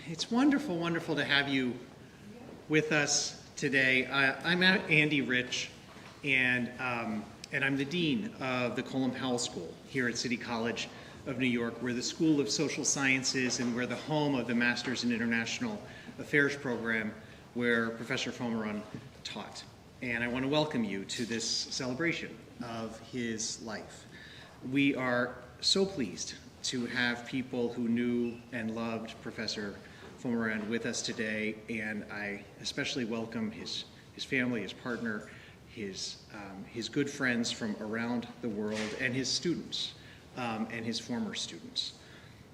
It's wonderful, wonderful to have you with us today. I'm Andy Rich, and I'm the Dean of the Colin Powell School here at City College of New York. We're the School of Social Sciences, and we're the home of the Masters in International Affairs program where Professor Fomerand taught. And I want to welcome you to this celebration of his life. We are so pleased to have people who knew and loved Professor Fomerand with us today, and I especially welcome his family, his partner, his good friends from around the world, and his students, and his former students.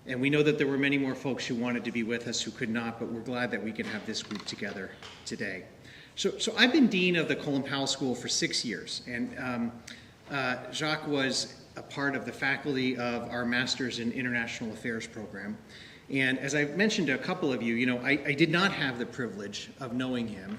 And we know that there were many more folks who wanted to be with us who could not, but we're glad that we can have this group together today. So I've been Dean of the Colin Powell School for 6 years, and Jacques was a part of the faculty of our Masters in International Affairs program. And as I've mentioned to a couple of you, I did not have the privilege of knowing him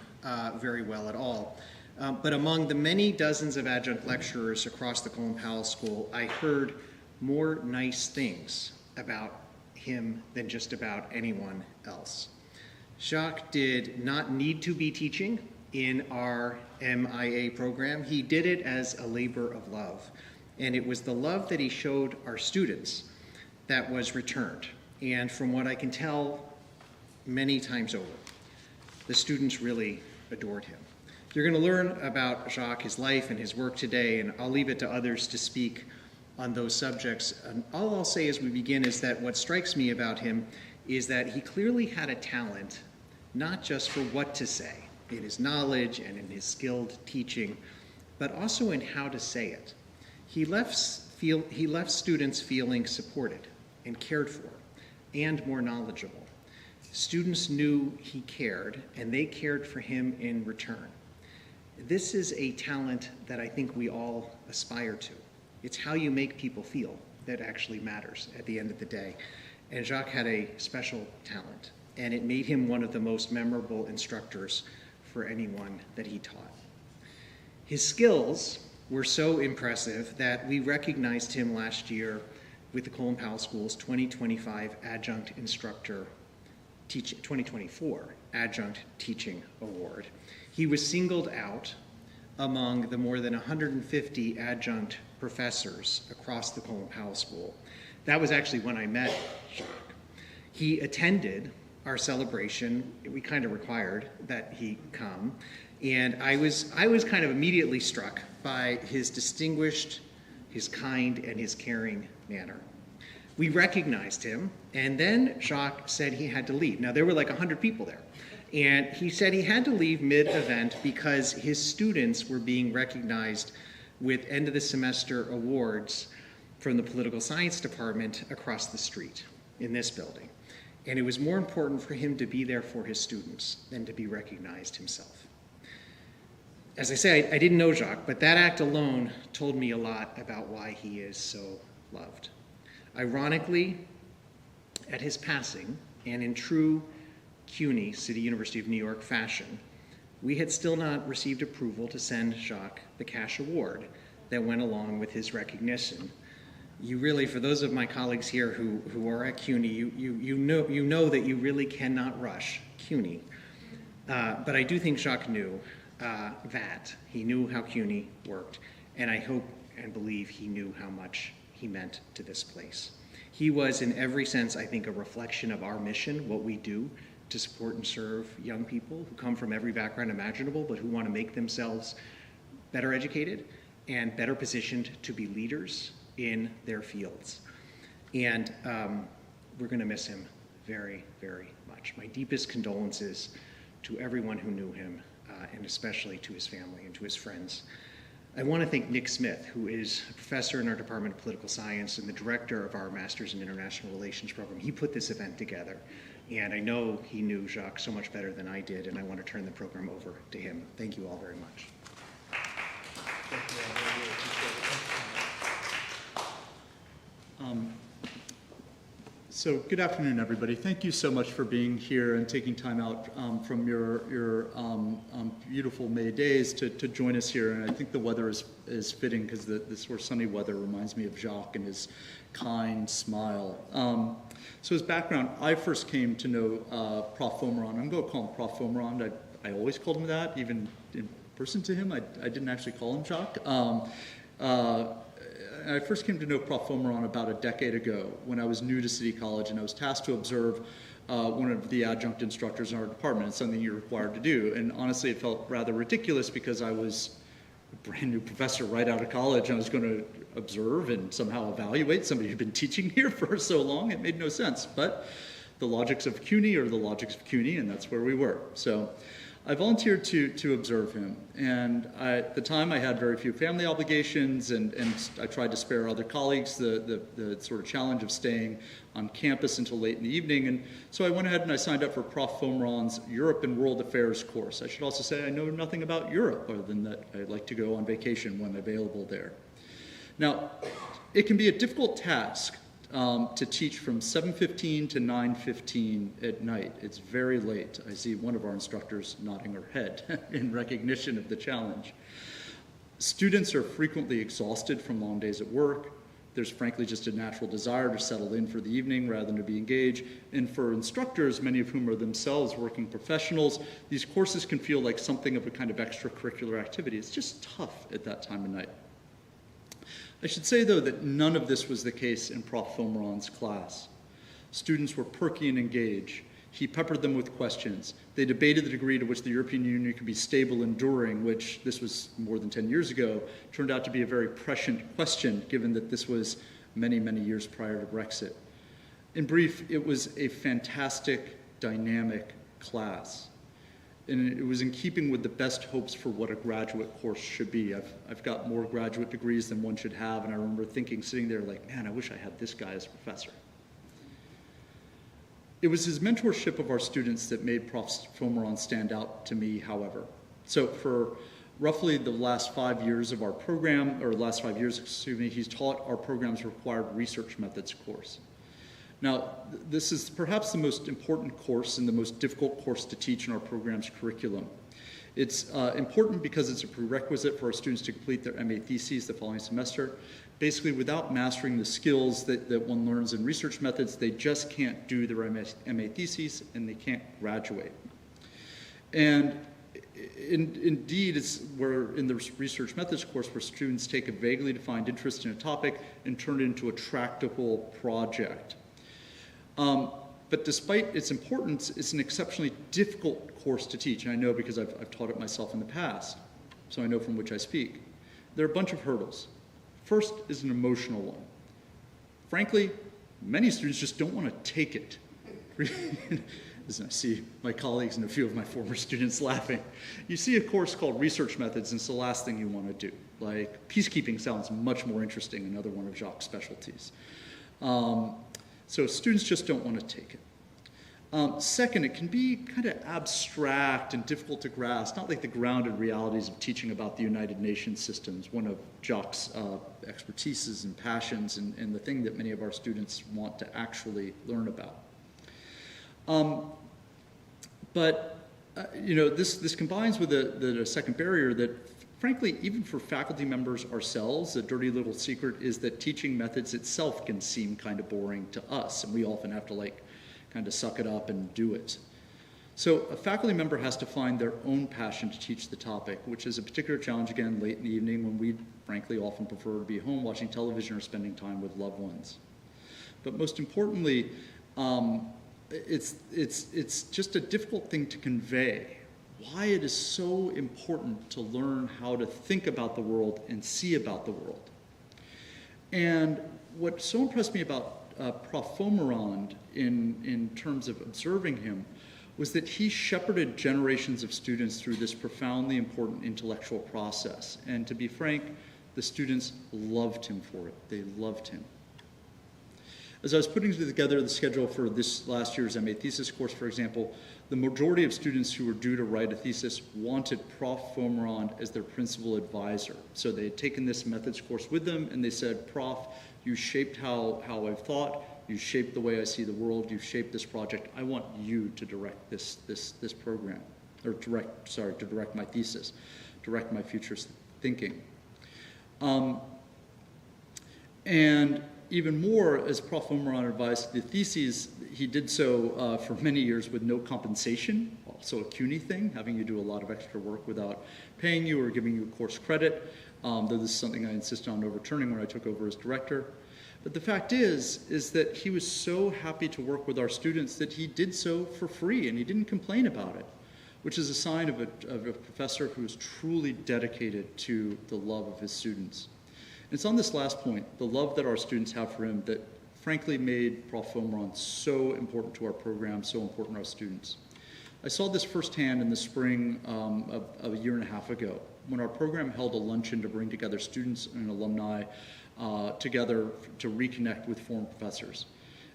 very well at all. But among the many dozens of adjunct lecturers across the Colin Powell School, I heard more nice things about him than just about anyone else. Jacques did not need to be teaching in our MIA program. He did it as a labor of love. And it was the love that he showed our students that was returned. And from what I can tell, many times over, the students really adored him. You're going to learn about Jacques, his life, and his work today, and I'll leave it to others to speak on those subjects. And all I'll say as we begin is that what strikes me about him is that he clearly had a talent, not just for what to say, in his knowledge and in his skilled teaching, but also in how to say it. He left students feeling supported and cared for and more knowledgeable. Students knew he cared, and they cared for him in return. This is a talent that I think we all aspire to. It's how you make people feel that actually matters at the end of the day. And Jacques had a special talent, and it made him one of the most memorable instructors for anyone that he taught. His skills were so impressive that we recognized him last year with the Colin Powell School's 2024 Adjunct Teaching Award. He was singled out among the more than 150 adjunct professors across the Colin Powell School. That was actually when I met Jacques. He attended our celebration. We kind of required that he come. And I was kind of immediately struck by his distinguished, his kind, and his caring manner. We recognized him, and then Jacques said he had to leave. Now, there were like 100 people there. And he said he had to leave mid-event because his students were being recognized with end-of-the-semester awards from the political science department across the street in this building. And it was more important for him to be there for his students than to be recognized himself. As I say, I didn't know Jacques, but that act alone told me a lot about why he is so loved. Ironically, at his passing, and in true CUNY, City University of New York fashion, we had still not received approval to send Jacques the cash award that went along with his recognition. You really, for those of my colleagues here who are at CUNY, you know that you really cannot rush CUNY. But I do think Jacques knew that. He knew how CUNY worked, and I hope and believe he knew how much he meant to this place. He was, in every sense, I think, a reflection of our mission, what we do to support and serve young people who come from every background imaginable, but who want to make themselves better educated and better positioned to be leaders in their fields. And we're going to miss him very, very much. My deepest condolences to everyone who knew him, and especially to his family and to his friends. I want to thank Nick Smith, who is a professor in our Department of Political Science and the director of our Masters in International Relations program. He put this event together, and I know he knew Jacques so much better than I did, and I want to turn the program over to him. Thank you all very much. So good afternoon, everybody. Thank you so much for being here and taking time out from your beautiful May days to join us here. And I think the weather is fitting because this sort of sunny weather reminds me of Jacques and his kind smile. So as background, I first came to know Prof. Fomerand. I'm going to call him Prof. Fomerand. I always called him that, even in person to him. I didn't actually call him Jacques. I first came to know Prof. Fomerand about a decade ago when I was new to City College, and I was tasked to observe one of the adjunct instructors in our department. It's something you're required to do. And honestly, it felt rather ridiculous because I was a brand new professor right out of college. I was going to observe and somehow evaluate somebody who'd been teaching here for so long. It made no sense. But the logics of CUNY are the logics of CUNY, and that's where we were. So I volunteered to observe him, and at the time I had very few family obligations, and I tried to spare other colleagues the sort of challenge of staying on campus until late in the evening, and so I went ahead and I signed up for Prof. Fomerand's Europe and World Affairs course. I should also say I know nothing about Europe other than that I like to go on vacation when available there. Now, it can be a difficult task to teach from 7:15 to 9:15 at night. It's very late. I see one of our instructors nodding her head in recognition of the challenge. Students are frequently exhausted from long days at work. There's frankly just a natural desire to settle in for the evening rather than to be engaged. And for instructors, many of whom are themselves working professionals, these courses can feel like something of a kind of extracurricular activity. It's just tough at that time of night. I should say, though, that none of this was the case in Prof. Fomerand's class. Students were perky and engaged. He peppered them with questions. They debated the degree to which the European Union could be stable and enduring, which, this was more than 10 years ago, turned out to be a very prescient question, given that this was many, many years prior to Brexit. In brief, it was a fantastic, dynamic class. And it was in keeping with the best hopes for what a graduate course should be. I've got more graduate degrees than one should have, and I remember thinking, sitting there like, man, I wish I had this guy as a professor. It was his mentorship of our students that made Prof. Fomerand stand out to me, however. So for roughly the last 5 years of our program, or last 5 years, excuse me, he's taught our program's required research methods course. Now, this is perhaps the most important course and the most difficult course to teach in our program's curriculum. It's important because it's a prerequisite for our students to complete their MA theses the following semester. Basically, without mastering the skills that one learns in research methods, they just can't do their MA theses and they can't graduate. And indeed, we're in the research methods course where students take a vaguely defined interest in a topic and turn it into a tractable project. But despite its importance, it's an exceptionally difficult course to teach, and I know because I've taught it myself in the past, so I know from which I speak. There are a bunch of hurdles. First is an emotional one. Frankly, many students just don't want to take it. As I see my colleagues and a few of my former students laughing. You see a course called Research Methods, and it's the last thing you want to do. Like, peacekeeping sounds much more interesting, another one of Jacques' specialties. So students just don't want to take it. Second, it can be kind of abstract and difficult to grasp, not like the grounded realities of teaching about the United Nations systems, one of Jacques' expertises and passions, and the thing that many of our students want to actually learn about. This combines with a second barrier that, frankly, even for faculty members ourselves, a dirty little secret is that teaching methods itself can seem kind of boring to us, and we often have to kind of suck it up and do it. So a faculty member has to find their own passion to teach the topic, which is a particular challenge, again, late in the evening when we, frankly, often prefer to be home watching television or spending time with loved ones. But most importantly, it's just a difficult thing to convey. Why it is so important to learn how to think about the world and see about the world. And what so impressed me about Prof. Fomerand in terms of observing him was that he shepherded generations of students through this profoundly important intellectual process. And to be frank, the students loved him for it. They loved him. As I was putting together the schedule for this last year's MA thesis course, for example, the majority of students who were due to write a thesis wanted Prof. Fomerand as their principal advisor. So they had taken this methods course with them, and they said, Prof, you shaped how I've thought. You shaped the way I see the world. You shaped this project. I want you to direct this program, or to direct my thesis, direct my future thinking. And even more, as Prof. Fomerand advised, the theses, he did so for many years with no compensation, also a CUNY thing, having you do a lot of extra work without paying you or giving you course credit, though this is something I insisted on overturning when I took over as director. But the fact is that he was so happy to work with our students that he did so for free, and he didn't complain about it, which is a sign of a professor who is truly dedicated to the love of his students. It's on this last point, the love that our students have for him, that frankly made Prof. Fomerand so important to our program, so important to our students. I saw this firsthand in the spring of a year and a half ago, when our program held a luncheon to bring together students and alumni together to reconnect with former professors.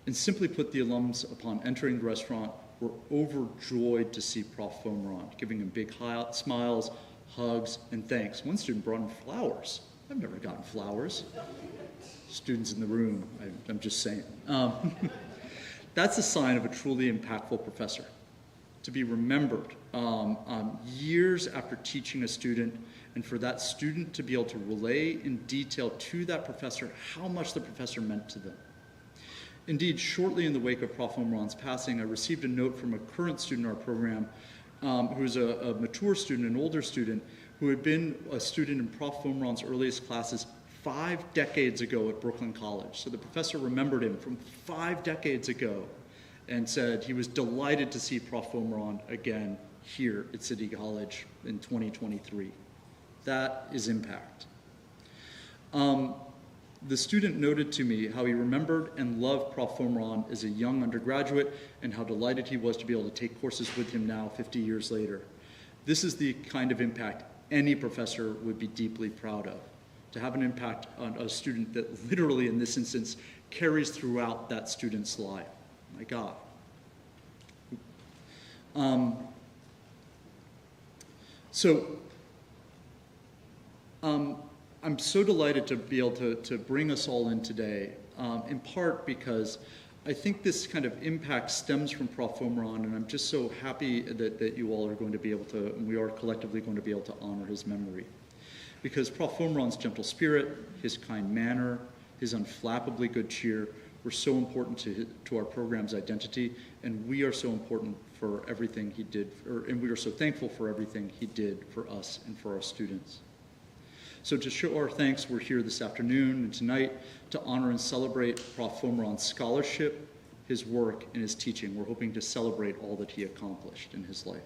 And simply put, the alums, upon entering the restaurant, were overjoyed to see Prof. Fomerand, giving him big smiles, hugs, and thanks. One student brought him flowers. I've never gotten flowers. Students in the room, I'm just saying. That's a sign of a truly impactful professor, to be remembered years after teaching a student, and for that student to be able to relay in detail to that professor how much the professor meant to them. Indeed, shortly in the wake of Prof. Fomerand's passing, I received a note from a current student in our program who's a mature student, an older student, who had been a student in Prof. Fomerand's earliest classes 5 decades ago at Brooklyn College. So the professor remembered him from 5 decades ago and said he was delighted to see Prof. Fomerand again here at City College in 2023. That is impact. The student noted to me how he remembered and loved Prof. Fomerand as a young undergraduate and how delighted he was to be able to take courses with him now 50 years later. This is the kind of impact any professor would be deeply proud of, to have an impact on a student that literally, in this instance, carries throughout that student's life. My God. I'm so delighted to be able to bring us all in today, in part because I think this kind of impact stems from Prof. Fomerand, and I'm just so happy that you all are going to be able to, and we are collectively going to be able to honor his memory. Because Prof. Fomerand's gentle spirit, his kind manner, his unflappably good cheer were so important to our program's identity, and we are so important for everything he did, and we are so thankful for everything he did for us and for our students. So to show our thanks, we're here this afternoon and tonight to honor and celebrate Prof. Fomerand's scholarship, his work, and his teaching. We're hoping to celebrate all that he accomplished in his life.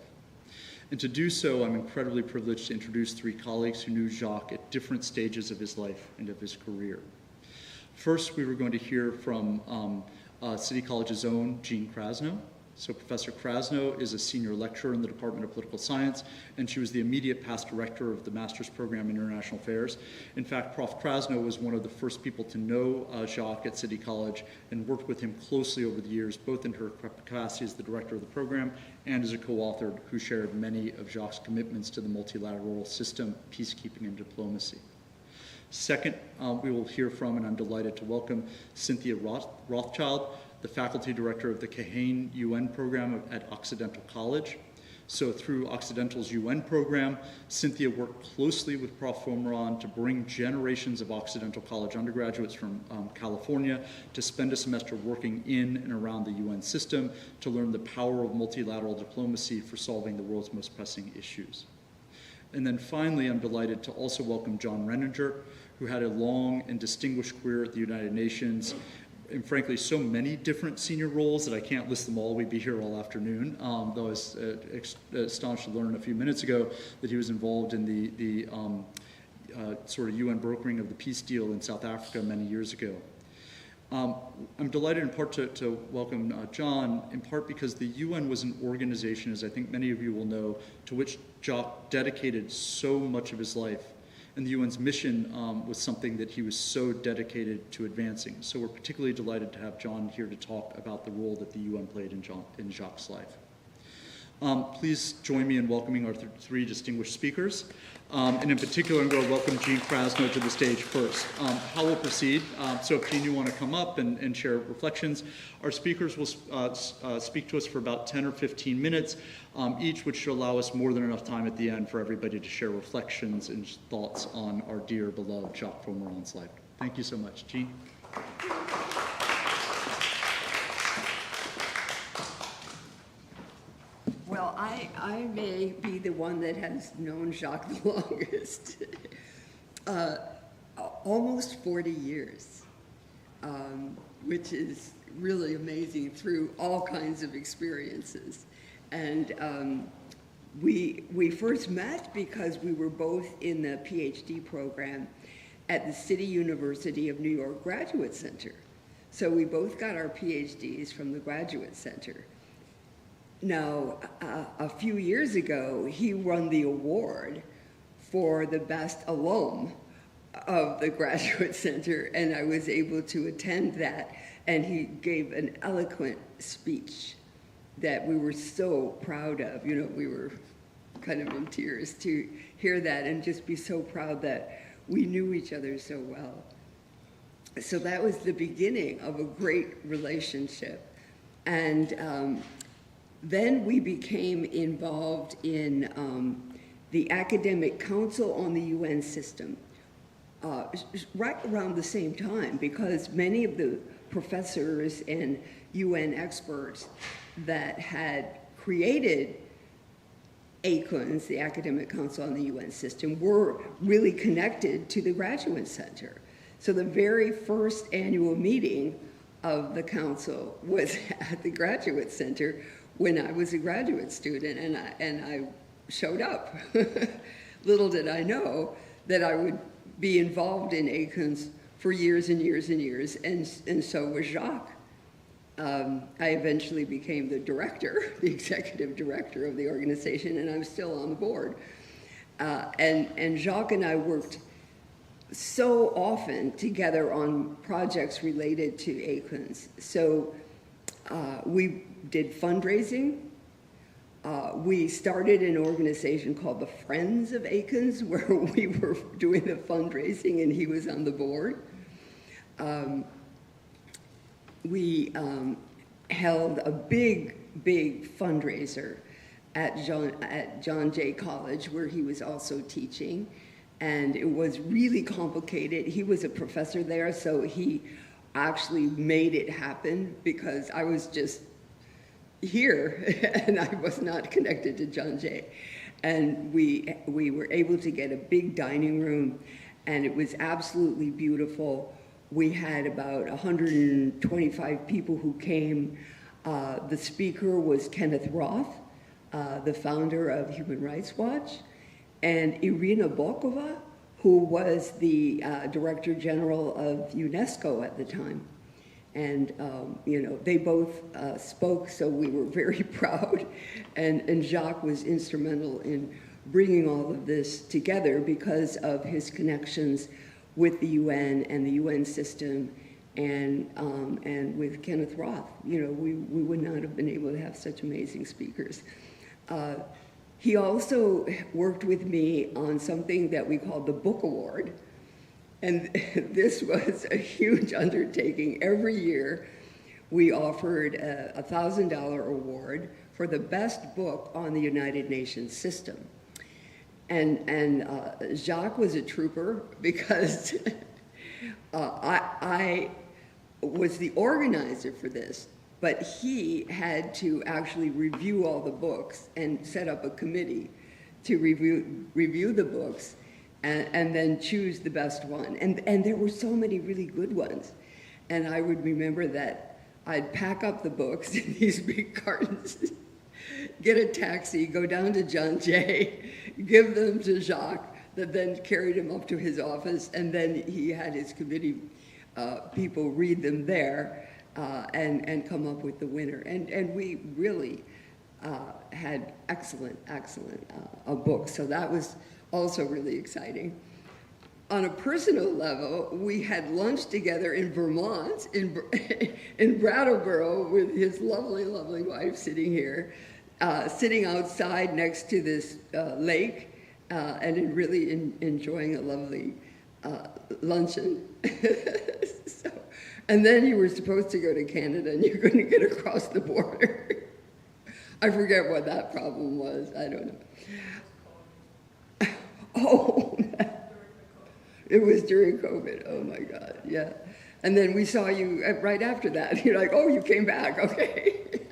And to do so, I'm incredibly privileged to introduce 3 colleagues who knew Jacques at different stages of his life and of his career. First, we were going to hear from City College's own Jean Krasno. So Professor Krasno is a senior lecturer in the Department of Political Science, and she was the immediate past director of the master's program in International Affairs. In fact, Prof. Krasno was one of the first people to know Jacques at City College and worked with him closely over the years, both in her capacity as the director of the program and as a co-author who shared many of Jacques' commitments to the multilateral system, peacekeeping, and diplomacy. Second, we will hear from, and I'm delighted to welcome, Cynthia Rothschild, the faculty director of the Kahane UN program at Occidental College. So through Occidental's UN program, Cynthia worked closely with Prof. Fomerand to bring generations of Occidental College undergraduates from California to spend a semester working in and around the UN system to learn the power of multilateral diplomacy for solving the world's most pressing issues. And then finally, I'm delighted to also welcome John Renninger, who had a long and distinguished career at the United Nations, and frankly, so many different senior roles that I can't list them all. We'd be here all afternoon, though I was astonished to learn a few minutes ago that he was involved in the sort of UN brokering of the peace deal in South Africa many years ago. I'm delighted in part to welcome John, in part because the UN was an organization, as I think many of you will know, to which Jacques dedicated so much of his life. And the UN's mission was something that he was so dedicated to advancing. So we're particularly delighted to have John here to talk about the role that the UN played in Jacques' life. Please join me in welcoming our three distinguished speakers. And in particular, I'm going to welcome Jean Krasno to the stage first. How we'll proceed, so if Jean, you want to come up and share reflections, our speakers will speak to us for about 10 or 15 minutes each, which should allow us more than enough time at the end for everybody to share reflections and thoughts on our dear, beloved Jacques Fomerand's life. Thank you so much. Jean? Well, I may be the one that has known Jacques the longest. Almost 40 years, which is really amazing through all kinds of experiences. And we first met because we were both in the PhD program at the City University of New York Graduate Center. So we both got our PhDs from the Graduate Center. Now, a few years ago, he won the award for the best alum of the Graduate Center, and I was able to attend that, and he gave an eloquent speech that we were so proud of. You know, we were kind of in tears to hear that and just be so proud that we knew each other so well. So that was the beginning of a great relationship. And then we became involved in the Academic Council on the UN system, right around the same time, because many of the professors and UN experts that had created ACUNS, the Academic Council on the UN system, were really connected to the Graduate Center. So the very first annual meeting of the council was at the Graduate Center when I was a graduate student, and I showed up. Little did I know that I would be involved in ACUNS for years and years and years, and so was Jacques. I eventually became the director, the executive director of the organization, and I'm still on the board. And Jacques and I worked so often together on projects related to ACUNS. So we did fundraising. We started an organization called the Friends of ACUNS, where we were doing the fundraising and he was on the board. We held a big fundraiser at John Jay College, where he was also teaching, and it was really complicated. He was a professor there, so he actually made it happen because I was just here and I was not connected to John Jay. And we were able to get a big dining room, and it was absolutely beautiful. We had about 125 people who came. The speaker was Kenneth Roth, the founder of Human Rights Watch, and Irina Bokova, who was the Director General of UNESCO at the time. And, you know, they both spoke, so we were very proud. And Jacques was instrumental in bringing all of this together because of his connections with the UN and the UN system, and with Kenneth Roth. You know, we would not have been able to have such amazing speakers. He also worked with me on something that we called the Book Award. And this was a huge undertaking. Every year, we offered a $1,000 award for the best book on the United Nations system. And Jacques was a trooper because I was the organizer for this, but he had to actually review all the books and set up a committee to review the books and then choose the best one. And there were so many really good ones. And I would remember that I'd pack up the books in these big cartons, get a taxi, go down to John Jay, give them to Jacques, that then carried him up to his office, and then he had his committee people read them there and come up with the winner. And we really had excellent books, so that was also really exciting. On a personal level, we had lunch together in Vermont, in Brattleboro, with his lovely wife sitting here, sitting outside next to this lake and really enjoying a lovely luncheon. So, and then you were supposed to go to Canada and you're going to get across the border. I forget what that problem was. I don't know. Oh, it was during COVID. Oh my God, yeah. And then we saw you right after that. You're like, oh, you came back, okay.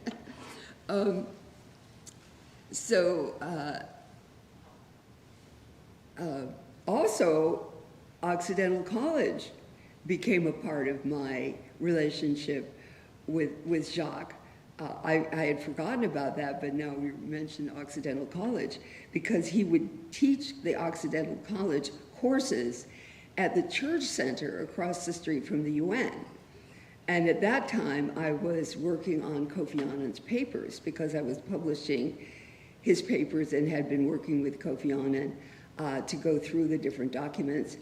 Also, Occidental College became a part of my relationship with Jacques. I had forgotten about that, but now we mentioned Occidental College because he would teach the Occidental College courses at the church center across the street from the UN. And at that time, I was working on Kofi Annan's papers because I was publishing his papers and had been working with Kofi Annan to go through the different documents.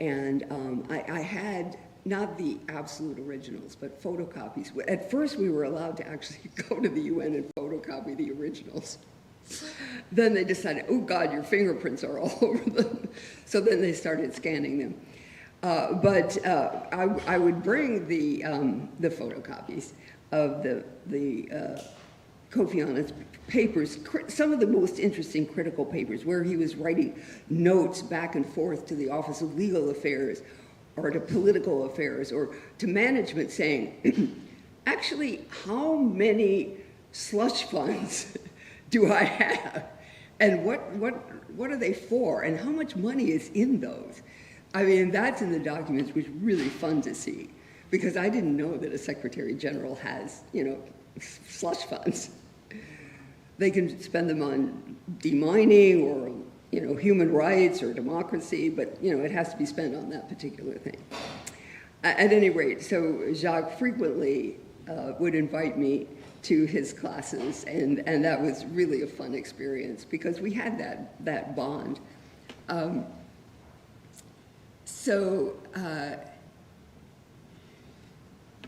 And I had not the absolute originals, but photocopies. At first, we were allowed to actually go to the UN and photocopy the originals. Then they decided, oh God, your fingerprints are all over them. So then they started scanning them. But I would bring the photocopies of the Kofi Annan's papers, some of the most interesting critical papers, where he was writing notes back and forth to the Office of Legal Affairs, or to political affairs, or to management, saying, actually, how many slush funds do I have? And what are they for? And how much money is in those? I mean, that's in the documents, which is really fun to see, because I didn't know that a Secretary General has, slush funds. They can spend them on demining or, human rights or democracy, but, it has to be spent on that particular thing. At any rate, so Jacques frequently would invite me to his classes, and that was really a fun experience because we had that bond.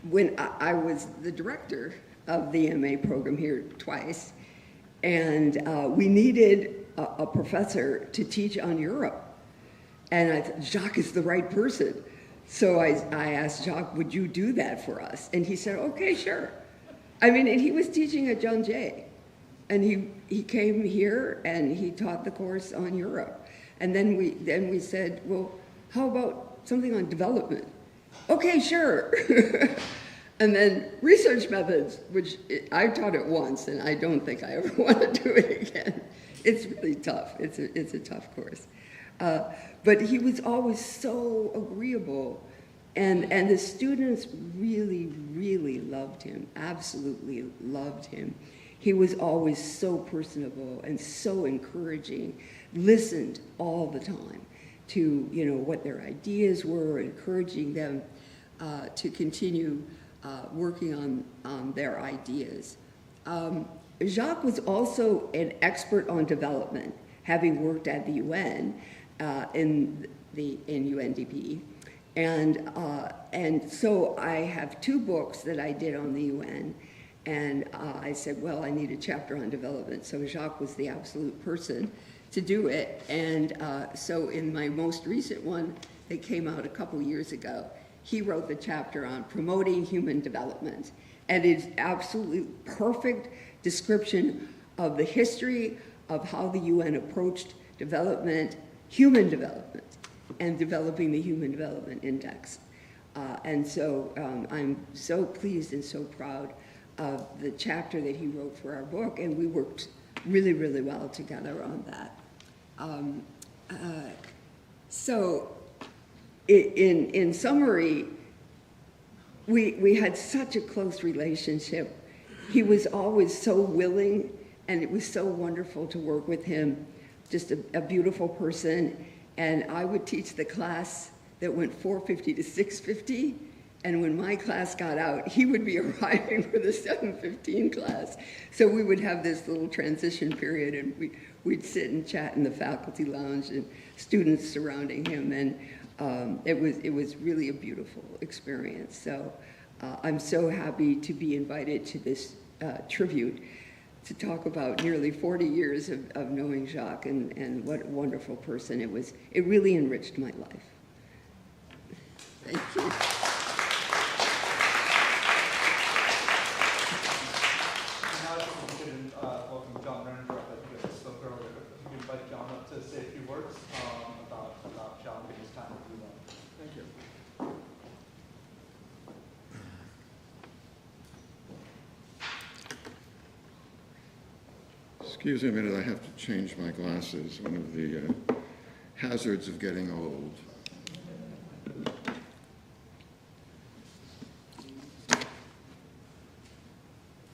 When I was the director of the MA program here twice, and we needed a professor to teach on Europe. And I thought, Jacques is the right person. So I asked Jacques, would you do that for us? And he said, okay, sure. I mean, and he was teaching at John Jay. And he came here and he taught the course on Europe. And then we said, well, how about something on development? Okay, sure. And then research methods, which I taught it once, and I don't think I ever want to do it again. It's really tough. It's a tough course. But he was always so agreeable, and the students really, really loved him, absolutely loved him. He was always so personable and so encouraging, listened all the time to what their ideas were, encouraging them to continue working on their ideas. Jacques was also an expert on development, having worked at the UN in UNDP, and so I have 2 books that I did on the UN, and I said, well, I need a chapter on development. So Jacques was the absolute person to do it, and so in my most recent one that came out a couple years ago, he wrote the chapter on promoting human development, and it's absolutely perfect description of the history of how the UN approached development, human development, and developing the Human Development Index. And so I'm so pleased and so proud of the chapter that he wrote for our book, and we worked really, really well together on that. So in summary, we had such a close relationship. He was always so willing, and it was so wonderful to work with him. Just a beautiful person. And I would teach the class that went 4:50 to 6:50, and when my class got out, he would be arriving for the 7:15 class. So we would have this little transition period, and we'd sit and chat in the faculty lounge, and students surrounding him, and it was really a beautiful experience. So I'm so happy to be invited to this tribute to talk about nearly 40 years of knowing Jacques and what a wonderful person it was. It really enriched my life. Thank you. Welcome John Renner, who spoke earlier. If you can invite John up to say a few words about John and his time with you. Thank you. Excuse me a minute, I have to change my glasses. One of the hazards of getting old.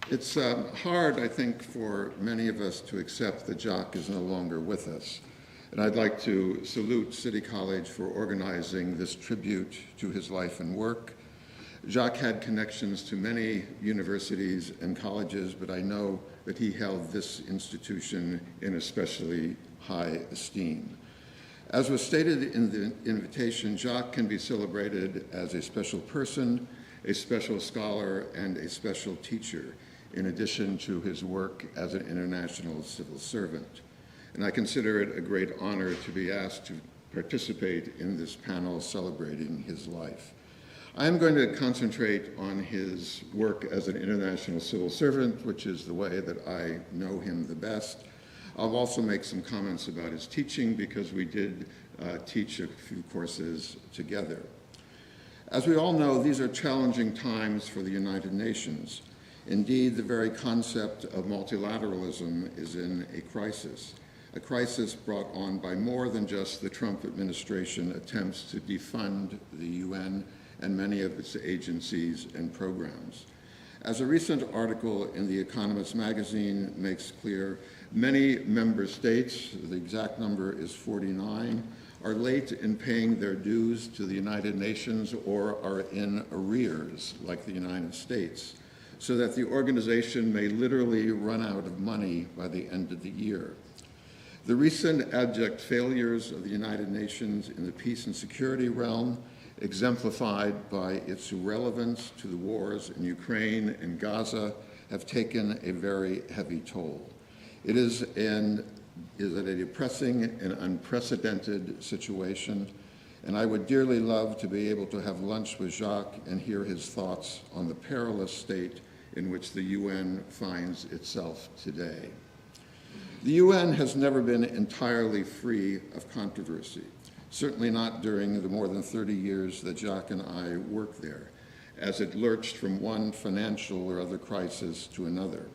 It's hard, I think, for many of us to accept that Jacques is no longer with us. And I'd like to salute City College for organizing this tribute to his life and work. Jacques had connections to many universities and colleges, but I know that he held this institution in especially high esteem. As was stated in the invitation, Jacques can be celebrated as a special person, a special scholar, and a special teacher, in addition to his work as an international civil servant. And I consider it a great honor to be asked to participate in this panel celebrating his life. I am going to concentrate on his work as an international civil servant, which is the way that I know him the best. I'll also make some comments about his teaching because we did teach a few courses together. As we all know, these are challenging times for the United Nations. Indeed, the very concept of multilateralism is in a crisis brought on by more than just the Trump administration attempts to defund the UN and many of its agencies and programs. As a recent article in The Economist magazine makes clear, many member states, the exact number is 49, are late in paying their dues to the United Nations or are in arrears, like the United States, so that the organization may literally run out of money by the end of the year. The recent abject failures of the United Nations in the peace and security realm, exemplified by its irrelevance to the wars in Ukraine and Gaza, have taken a very heavy toll. It is a depressing and unprecedented situation, and I would dearly love to be able to have lunch with Jacques and hear his thoughts on the perilous state in which the UN finds itself today. The UN has never been entirely free of controversy, certainly not during the more than 30 years that Jacques and I worked there, as it lurched from one financial or other crisis to another.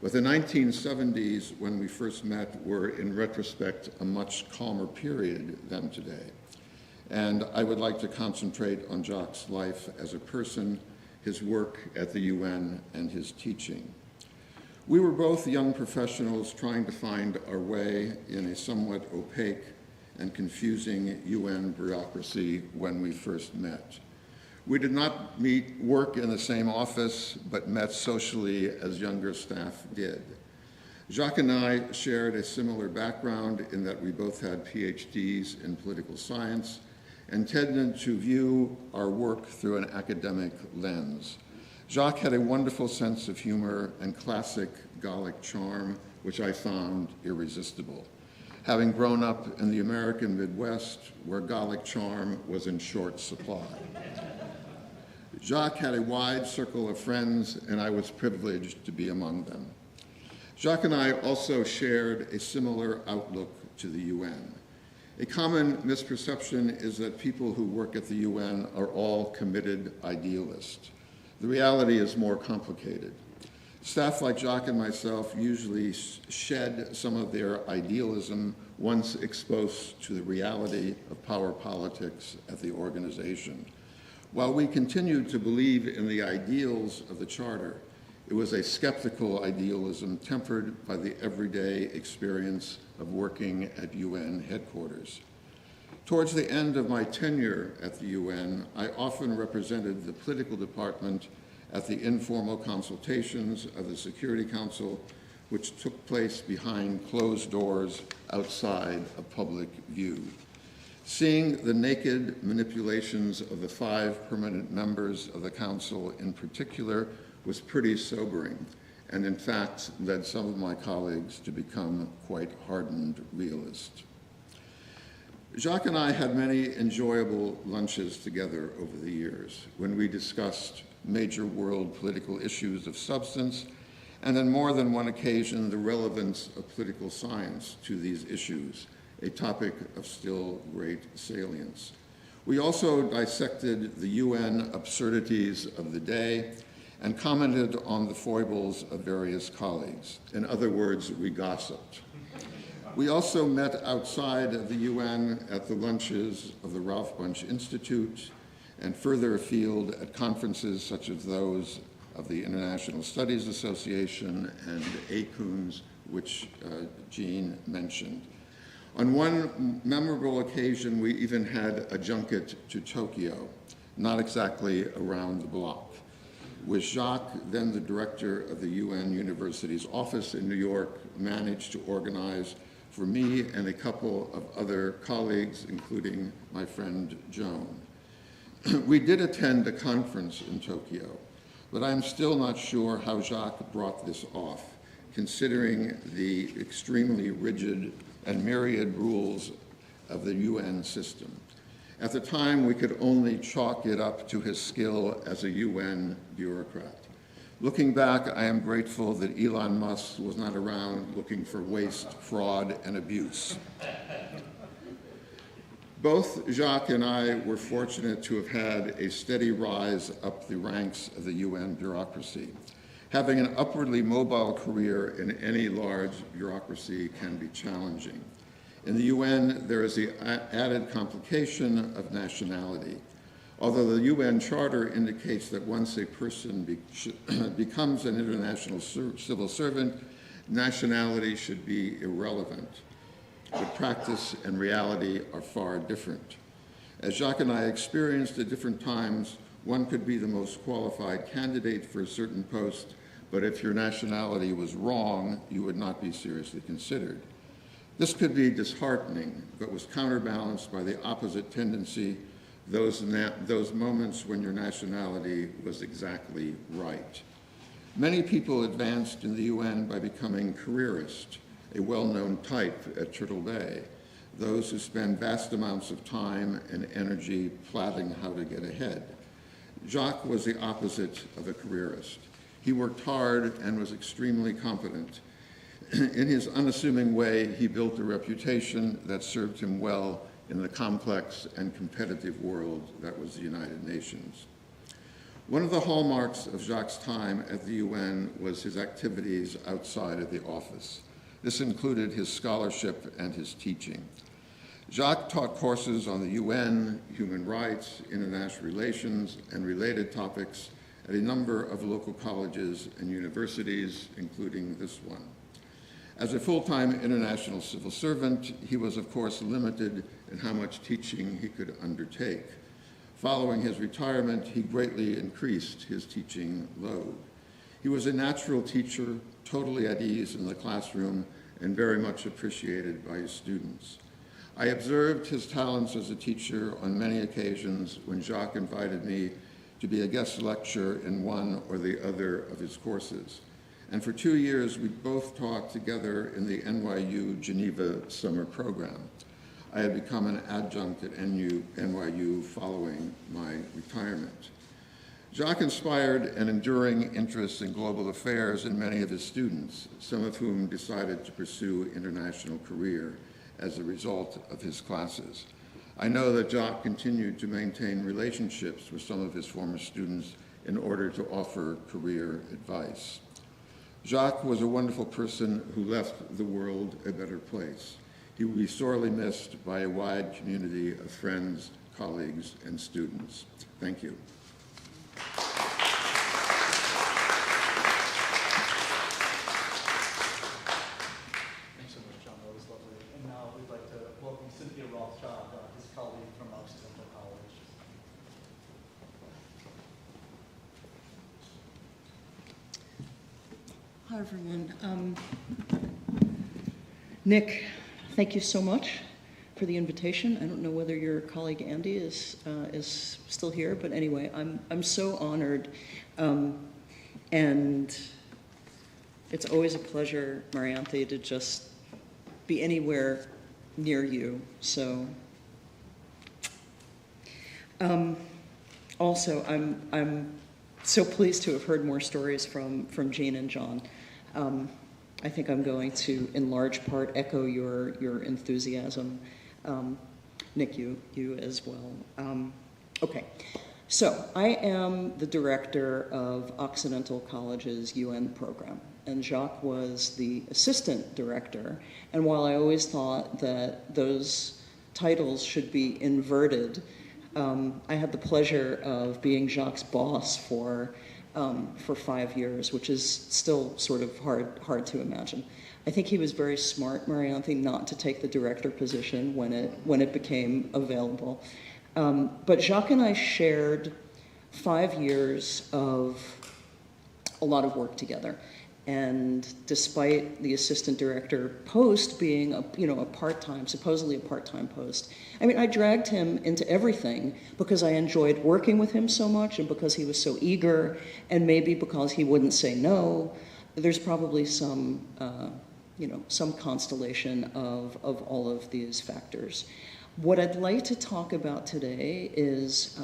But the 1970s, when we first met, were in retrospect a much calmer period than today. And I would like to concentrate on Jacques' life as a person, his work at the UN, and his teaching. We were both young professionals trying to find our way in a somewhat opaque and confusing UN bureaucracy when we first met. We did not work in the same office, but met socially as younger staff did. Jacques and I shared a similar background in that we both had PhDs in political science and tended to view our work through an academic lens. Jacques had a wonderful sense of humor and classic Gallic charm, which I found irresistible, having grown up in the American Midwest, where Gallic charm was in short supply. Jacques had a wide circle of friends, and I was privileged to be among them. Jacques and I also shared a similar outlook to the UN. A common misperception is that people who work at the UN are all committed idealists. The reality is more complicated. Staff like Jacques and myself usually shed some of their idealism once exposed to the reality of power politics at the organization. While we continued to believe in the ideals of the Charter, it was a skeptical idealism tempered by the everyday experience of working at UN headquarters. Towards the end of my tenure at the UN, I often represented the political department at the informal consultations of the Security Council, which took place behind closed doors outside of public view. Seeing the naked manipulations of the 5 permanent members of the Council in particular was pretty sobering, and in fact led some of my colleagues to become quite hardened realists. Jacques and I had many enjoyable lunches together over the years when we discussed major world political issues of substance, and on more than one occasion the relevance of political science to these issues, a topic of still great salience. We also dissected the UN absurdities of the day and commented on the foibles of various colleagues. In other words, we gossiped. We also met outside of the UN at the lunches of the Ralph Bunche Institute and further afield at conferences such as those of the International Studies Association and ACUNS, which Jean mentioned. On one memorable occasion, we even had a junket to Tokyo, not exactly around the block, with Jacques, then the director of the UN University's office in New York, managed to organize for me and a couple of other colleagues, including my friend Joan. We did attend a conference in Tokyo, but I'm still not sure how Jacques brought this off, considering the extremely rigid and myriad rules of the UN system. At the time, we could only chalk it up to his skill as a UN bureaucrat. Looking back, I am grateful that Elon Musk was not around looking for waste, fraud, and abuse. Both Jacques and I were fortunate to have had a steady rise up the ranks of the UN bureaucracy. Having an upwardly mobile career in any large bureaucracy can be challenging. In the UN, there is the added complication of nationality. Although the UN Charter indicates that once a person becomes an international civil servant, nationality should be irrelevant. But practice and reality are far different. As Jacques and I experienced at different times, one could be the most qualified candidate for a certain post, but if your nationality was wrong, you would not be seriously considered. This could be disheartening, but was counterbalanced by the opposite tendency, those moments when your nationality was exactly right. Many people advanced in the UN by becoming careerists, a well-known type at Turtle Bay, those who spend vast amounts of time and energy plotting how to get ahead. Jacques was the opposite of a careerist. He worked hard and was extremely competent. In his unassuming way, he built a reputation that served him well in the complex and competitive world that was the United Nations. One of the hallmarks of Jacques' time at the UN was his activities outside of the office. This included his scholarship and his teaching. Jacques taught courses on the UN, human rights, international relations, and related topics at a number of local colleges and universities, including this one. As a full-time international civil servant, he was, of course, limited in how much teaching he could undertake. Following his retirement, he greatly increased his teaching load. He was a natural teacher, totally at ease in the classroom, and very much appreciated by his students. I observed his talents as a teacher on many occasions when Jacques invited me to be a guest lecturer in one or the other of his courses. And for 2 years, we both taught together in the NYU Geneva summer program. I had become an adjunct at NYU following my retirement. Jacques inspired an enduring interest in global affairs in many of his students, some of whom decided to pursue international career as a result of his classes. I know that Jacques continued to maintain relationships with some of his former students in order to offer career advice. Jacques was a wonderful person who left the world a better place. He will be sorely missed by a wide community of friends, colleagues, and students. Thank you. Thanks so much, John. That was lovely. And now we'd like to welcome Cynthia Rothschild, his colleague from Occidental College. Hi, everyone. Nick, thank you so much for the invitation. I don't know whether your colleague Andy is still here, but anyway, I'm so honored and It's always a pleasure, Marianthe, to just be anywhere near you. So, also, I'm so pleased to have heard more stories from Jean and John. I think I'm going to, in large part, echo your enthusiasm. Nick, you as well. Okay, so I am the director of Occidental College's UN program, and Jacques was the assistant director. And while I always thought that those titles should be inverted, I had the pleasure of being Jacques' boss for 5 years, which is still sort of hard to imagine. I think he was very smart, Marianthe, not to take the director position when it became available. But Jacques and I shared 5 years of a lot of work together. And despite the assistant director post being a part-time, supposedly a part-time post, I mean, I dragged him into everything because I enjoyed working with him so much and because he was so eager and maybe because he wouldn't say no. There's probably some constellation of all of these factors. What I'd like to talk about today is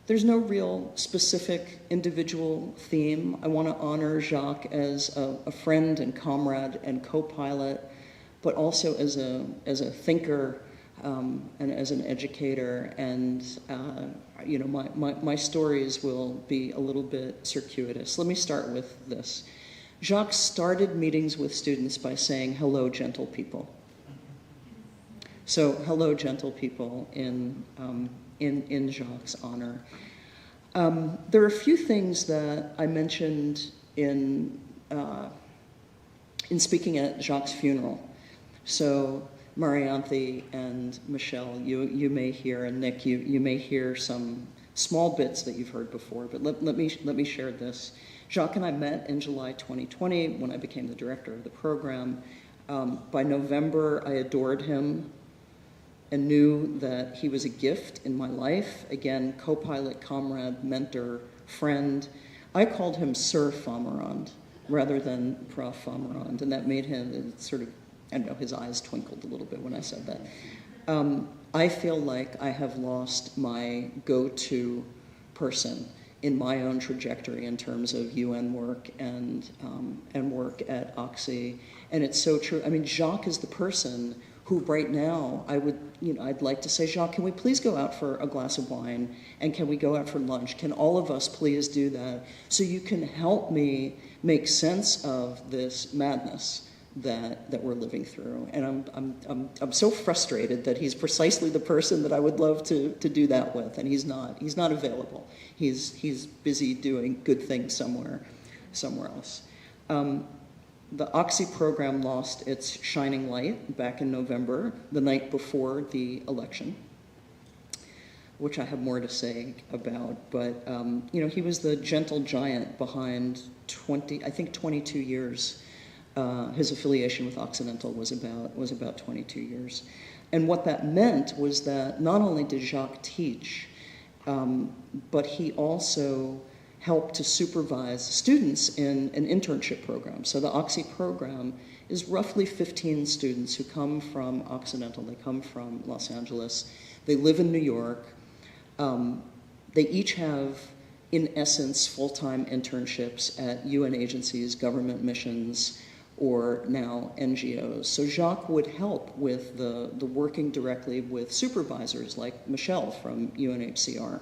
there's no real specific individual theme. I want to honor Jacques as a friend and comrade and co-pilot, but also as a thinker and as an educator. And my stories will be a little bit circuitous. Let me start with this. Jacques started meetings with students by saying, "Hello, gentle people." So, hello, gentle people, in Jacques' honor. There are a few things that I mentioned in speaking at Jacques' funeral. So, Marianthe and Michelle, you may hear, and Nick, you may hear some small bits that you've heard before, but let me share this. Jacques and I met in July 2020 when I became the director of the program. By November, I adored him and knew that he was a gift in my life. Again, co-pilot, comrade, mentor, friend. I called him Sir Fomerand rather than Prof. Fomerand, and that made him sort of, I don't know, his eyes twinkled a little bit when I said that. I feel like I have lost my go-to person in my own trajectory in terms of UN work and work at Oxy, and it's so true. I mean, Jacques is the person who right now I'd like to say, Jacques, can we please go out for a glass of wine, and can we go out for lunch? Can all of us please do that so you can help me make sense of this madness that we're living through? And I'm so frustrated that he's precisely the person that I would love to do that with, and he's not available. He's busy doing good things somewhere else. The Oxy program lost its shining light back in November, the night before the election, which I have more to say about. But he was the gentle giant behind 22 years. His affiliation with Occidental was about 22 years, and what that meant was that not only did Jacques teach, but he also helped to supervise students in an internship program. So the Oxy program is roughly 15 students who come from Occidental. They come from Los Angeles. They live in New York. They each have, in essence, full-time internships at UN agencies, government missions, or now NGOs. So Jacques would help with the working directly with supervisors like Michelle from UNHCR.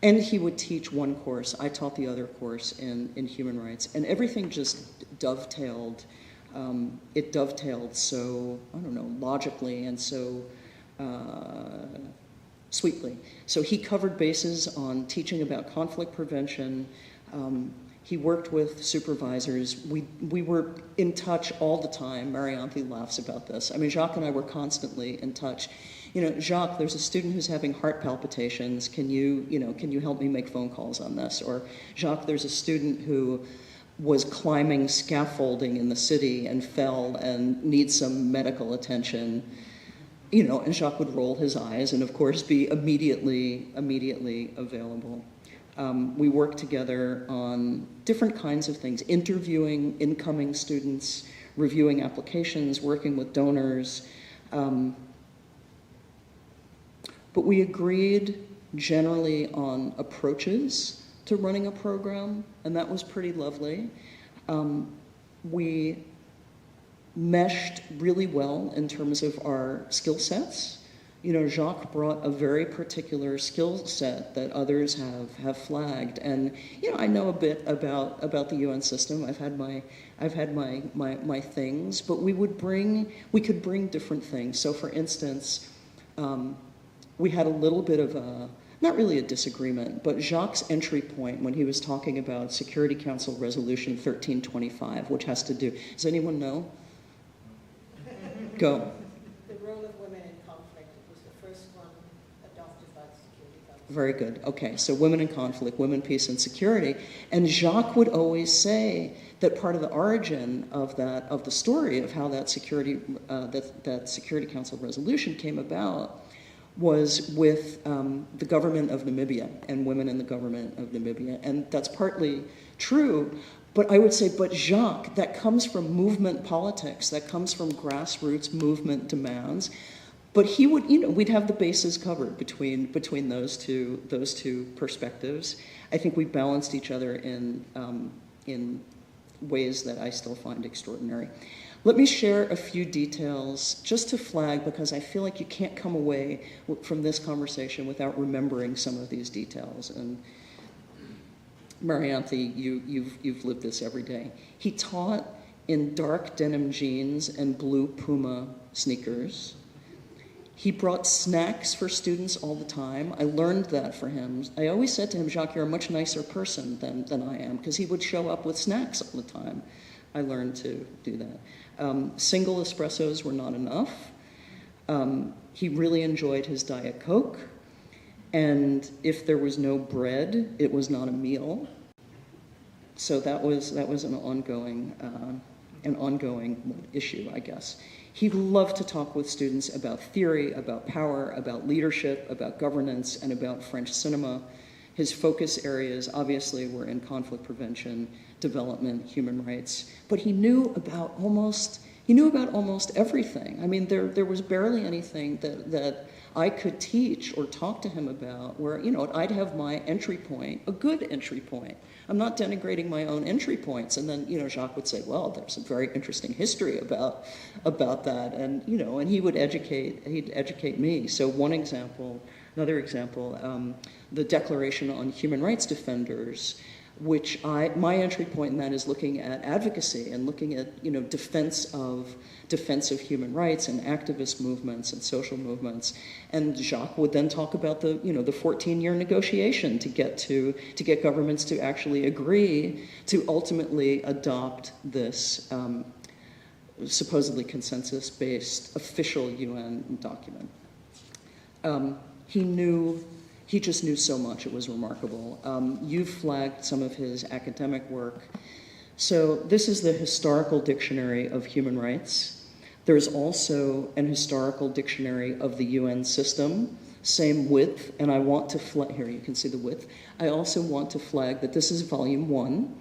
And he would teach one course. I taught the other course in human rights. And everything just dovetailed. It dovetailed so, I don't know, logically and so sweetly. So he covered bases on teaching about conflict prevention. He worked with supervisors. We were in touch all the time. Marianthe laughs about this. I mean, Jacques and I were constantly in touch. Jacques, there's a student who's having heart palpitations. Can you help me make phone calls on this? Or, Jacques, there's a student who was climbing scaffolding in the city and fell and needs some medical attention. And Jacques would roll his eyes and, of course, be immediately available. We worked together on different kinds of things, interviewing incoming students, reviewing applications, working with donors. But we agreed generally on approaches to running a program, and that was pretty lovely. We meshed really well in terms of our skill sets. You know, Jacques brought a very particular skill set that others have flagged, and you know, I know a bit about the UN system. I've had my things, but we could bring different things. So, for instance, we had a little bit of a, not really a disagreement, but Jacques' entry point when he was talking about Security Council Resolution 1325, which has to do. Does anyone know? Go. The role of women in conflict. It was the first one adopted by the Security Council. Very good. Okay, so women in conflict, women, peace, and security. And Jacques would always say that part of the origin of the story of how that Security Council resolution came about was with the government of Namibia and women in the government of Namibia. And that's partly true, but I would say, but Jacques, that comes from movement politics, that comes from grassroots movement demands. But he would, you know, we'd have the bases covered between those two perspectives. I think we balanced each other in ways that I still find extraordinary. Let me share a few details just to flag, because I feel like you can't come away from this conversation without remembering some of these details. And Marianthe, you've lived this every day. He taught in dark denim jeans and blue Puma sneakers. He brought snacks for students all the time. I learned that for him. I always said to him, Jacques, you're a much nicer person than I am, because he would show up with snacks all the time. I learned to do that. Single espressos were not enough. He really enjoyed his Diet Coke. And if there was no bread, it was not a meal. So that was an ongoing issue, I guess. He loved to talk with students about theory, about power, about leadership, about governance, and about French cinema. His focus areas, obviously, were in conflict prevention, development, human rights. But he knew about almost everything. I mean, there was barely anything that I could teach or talk to him about where, you know, I'd have my entry point, a good entry point. I'm not denigrating my own entry points. And then, you know, Jacques would say, well, there's some very interesting history about that. And, you know, and he'd educate me. So another example, the Declaration on Human Rights Defenders, which my entry point in that is looking at advocacy and looking at, you know, defense of human rights and activist movements and social movements. And Jacques would then talk about the 14-year negotiation to get governments to actually agree to ultimately adopt this supposedly consensus-based official UN document. He just knew so much. It was remarkable. You've flagged some of his academic work. So this is the Historical Dictionary of Human Rights. There's also an Historical Dictionary of the UN system, same width, and I want to flag, here you can see the width. I also want to flag that this is volume 1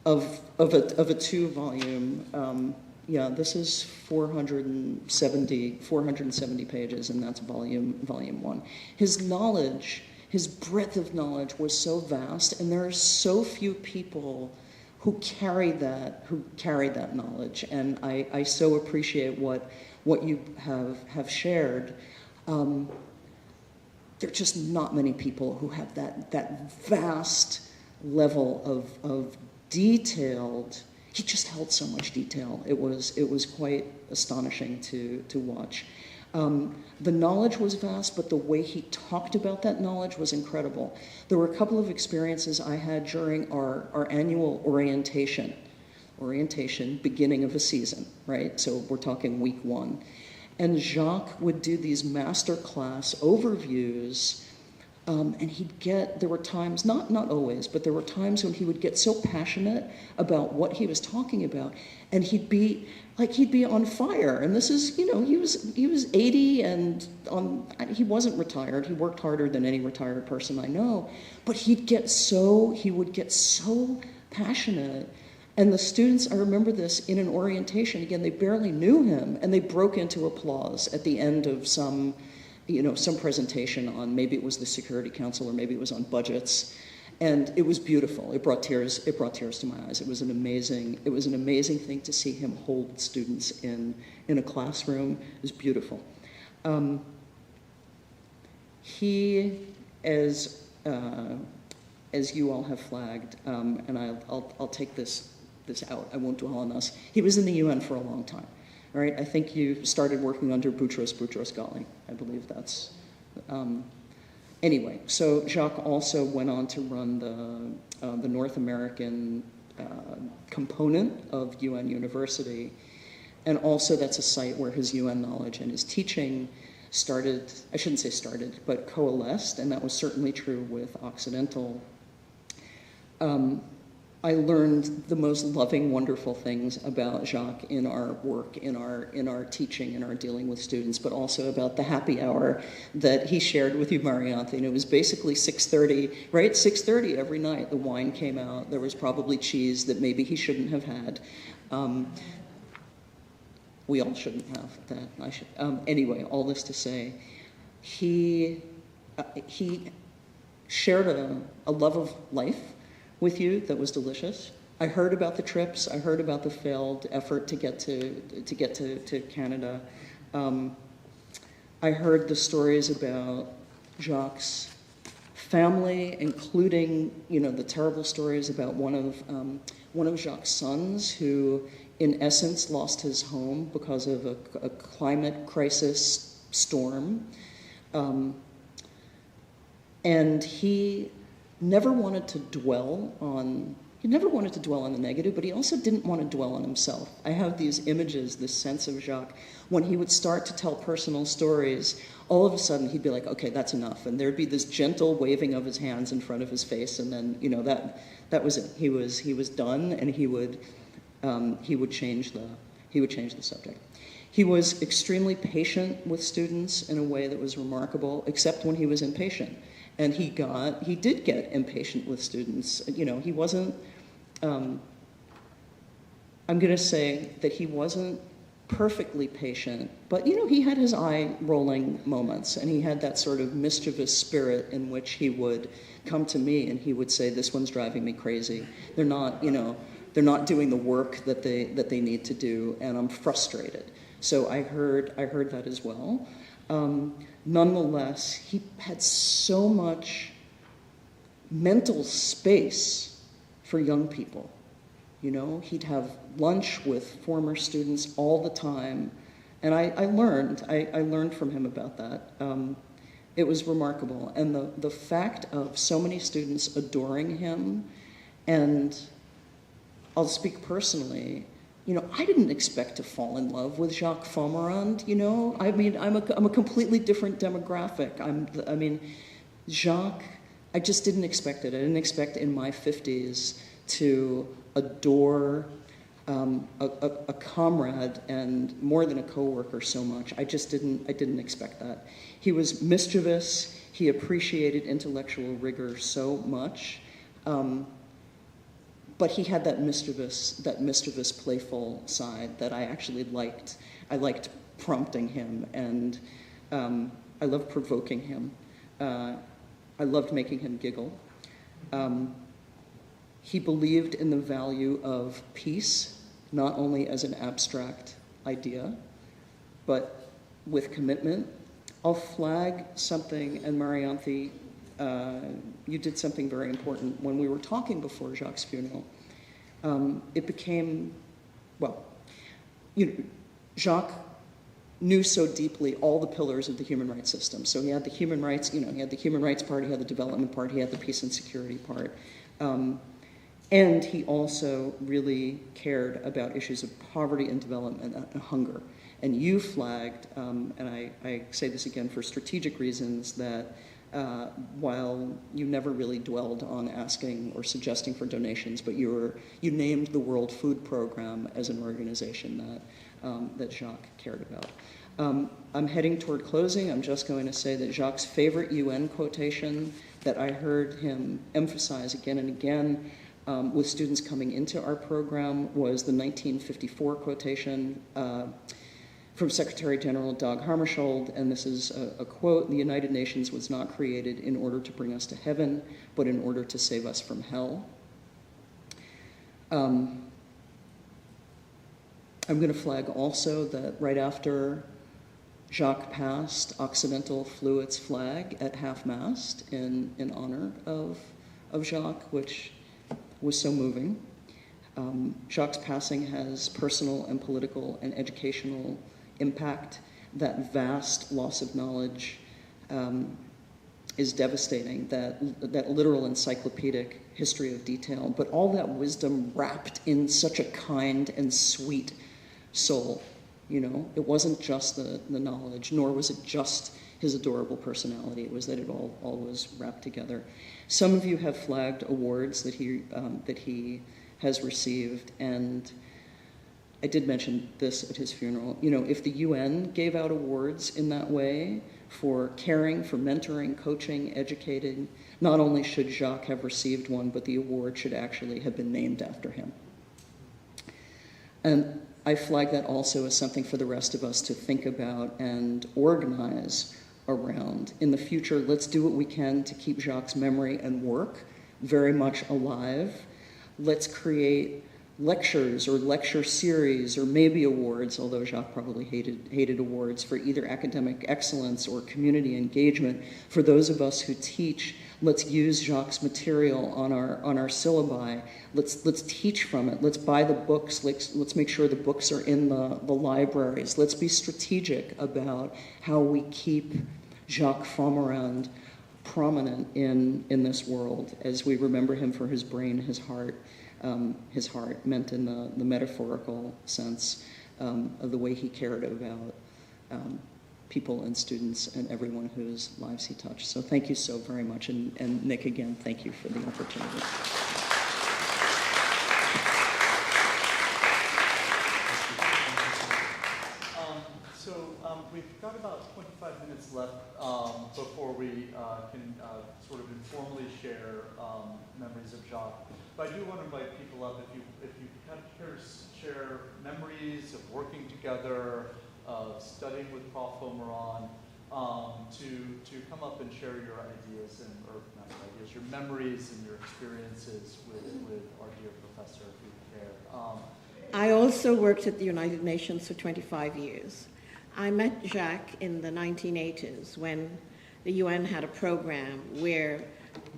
of a 2-volume, this is 470 pages, and that's volume 1. His knowledge, his breadth of knowledge was so vast, and there are so few people who carry that knowledge, and I so appreciate what you have shared. There are just not many people who have that vast level of detailed. He just held so much detail. It was quite astonishing to watch. The knowledge was vast, but the way he talked about that knowledge was incredible. There were a couple of experiences I had during our annual orientation, beginning of a season, right? So we're talking week 1. And Jacques would do these master class overviews And there were times, not always, but there were times when he would get so passionate about what he was talking about, and he'd be on fire. And this is, he was 80 and he wasn't retired. He worked harder than any retired person I know, but he would get so passionate. And the students, I remember this in an orientation, again, they barely knew him, and they broke into applause at the end of some presentation on, maybe it was the Security Council or maybe it was on budgets. And it was beautiful. It brought tears to my eyes. It was an amazing thing to see him hold students in a classroom. It was beautiful. He, as you all have flagged, and I'll take this out. I won't dwell on this. He was in the UN for a long time. All right, I think you started working under Boutros Ghali. I believe that's. Anyway, so Jacques also went on to run the North American component of UN University, and also that's a site where his UN knowledge and his teaching started, I shouldn't say started, but coalesced, and that was certainly true with Occidental. I learned the most loving, wonderful things about Jacques in our work, in our teaching, in our dealing with students, but also about the happy hour that he shared with you, Marianthe. And it was basically 6:30, right? 6:30 every night. The wine came out. There was probably cheese that maybe he shouldn't have had. We all shouldn't have that. I should. Anyway, all this to say, he shared a love of life with you that was delicious. I heard about the trips. I heard about the failed effort to get to Canada. I heard the stories about Jacques' family, including the terrible stories about one of Jacques' sons who, in essence, lost his home because of a climate crisis storm, and he never wanted to dwell on the negative, but he also didn't want to dwell on himself. I have these images, this sense of Jacques, when he would start to tell personal stories, all of a sudden he'd be like, okay, that's enough. And there'd be this gentle waving of his hands in front of his face, and then, that was it. He was done, and he would change the subject. He was extremely patient with students in a way that was remarkable, except when he was impatient. And he did get impatient with students. He wasn't, I'm going to say that he wasn't perfectly patient, but, he had his eye-rolling moments, and he had that sort of mischievous spirit in which he would come to me and he would say, this one's driving me crazy. They're not doing the work that they need to do, and I'm frustrated. So I heard that as well. Nonetheless, he had so much mental space for young people. He'd have lunch with former students all the time, and I learned from him about that. It was remarkable, and the fact of so many students adoring him, and I'll speak personally. I didn't expect to fall in love with Jacques Fomerand, I'm a completely different demographic. Jacques, I just didn't expect it. I didn't expect in my 50s to adore a comrade and more than a coworker so much. I didn't expect that. He was mischievous. He appreciated intellectual rigor so much. But he had that mischievous, playful side that I actually liked. I liked prompting him, and I loved provoking him. I loved making him giggle. He believed in the value of peace, not only as an abstract idea, but with commitment. I'll flag something, and Marianthe, you did something very important. When we were talking before Jacques' funeral, it became, Jacques knew so deeply all the pillars of the human rights system. So he had the human rights, he had the human rights part, he had the development part, he had the peace and security part. And he also really cared about issues of poverty and development and hunger. And you flagged, and I say this again for strategic reasons, that while you never really dwelled on asking or suggesting for donations, but you named the World Food Program as an organization that Jacques cared about. I'm heading toward closing. I'm just going to say that Jacques' favorite UN quotation that I heard him emphasize again and again with students coming into our program was the 1954 quotation from Secretary General Dag Hammarskjöld, and this is a quote: "The United Nations was not created in order to bring us to heaven, but in order to save us from hell." I'm going to flag also that right after Jacques passed, Occidental flew its flag at half-mast in honor of Jacques, which was so moving. Jacques' passing has personal and political and educational impact. That vast loss of knowledge is devastating, that literal encyclopedic history of detail, but all that wisdom wrapped in such a kind and sweet soul. You know, it wasn't just the knowledge, nor was it just his adorable personality. It was that it all was wrapped together. Some of you have flagged awards that he has received, and I did mention this at his funeral. You know, if the UN gave out awards in that way for caring, for mentoring, coaching, educating, not only should Jacques have received one, but the award should actually have been named after him. And I flag that also as something for the rest of us to think about and organize around. In the future, let's do what we can to keep Jacques' memory and work very much alive. Let's create lectures or lecture series or maybe awards, although Jacques probably hated awards, for either academic excellence or community engagement. For those of us who teach, let's use Jacques' material on our syllabi. Let's teach from it. Let's buy the books. Let's make sure the books are in the libraries. Let's be strategic about how we keep Jacques Fomerand prominent in this world as we remember him for his brain, his heart meant in the metaphorical sense of the way he cared about people and students and everyone whose lives he touched. So thank you so very much. And Nick, again, thank you for the opportunity. We've got about 25 minutes left before we can sort of informally share memories of Jacques. But I do want to invite people up if you kind of care to share memories of working together, of studying with Prof. Fomerand, to come up and share your ideas or not ideas, your memories and your experiences with our dear professor, if you care. I also worked at the United Nations for 25 years. I met Jacques in the 1980s when the UN had a program where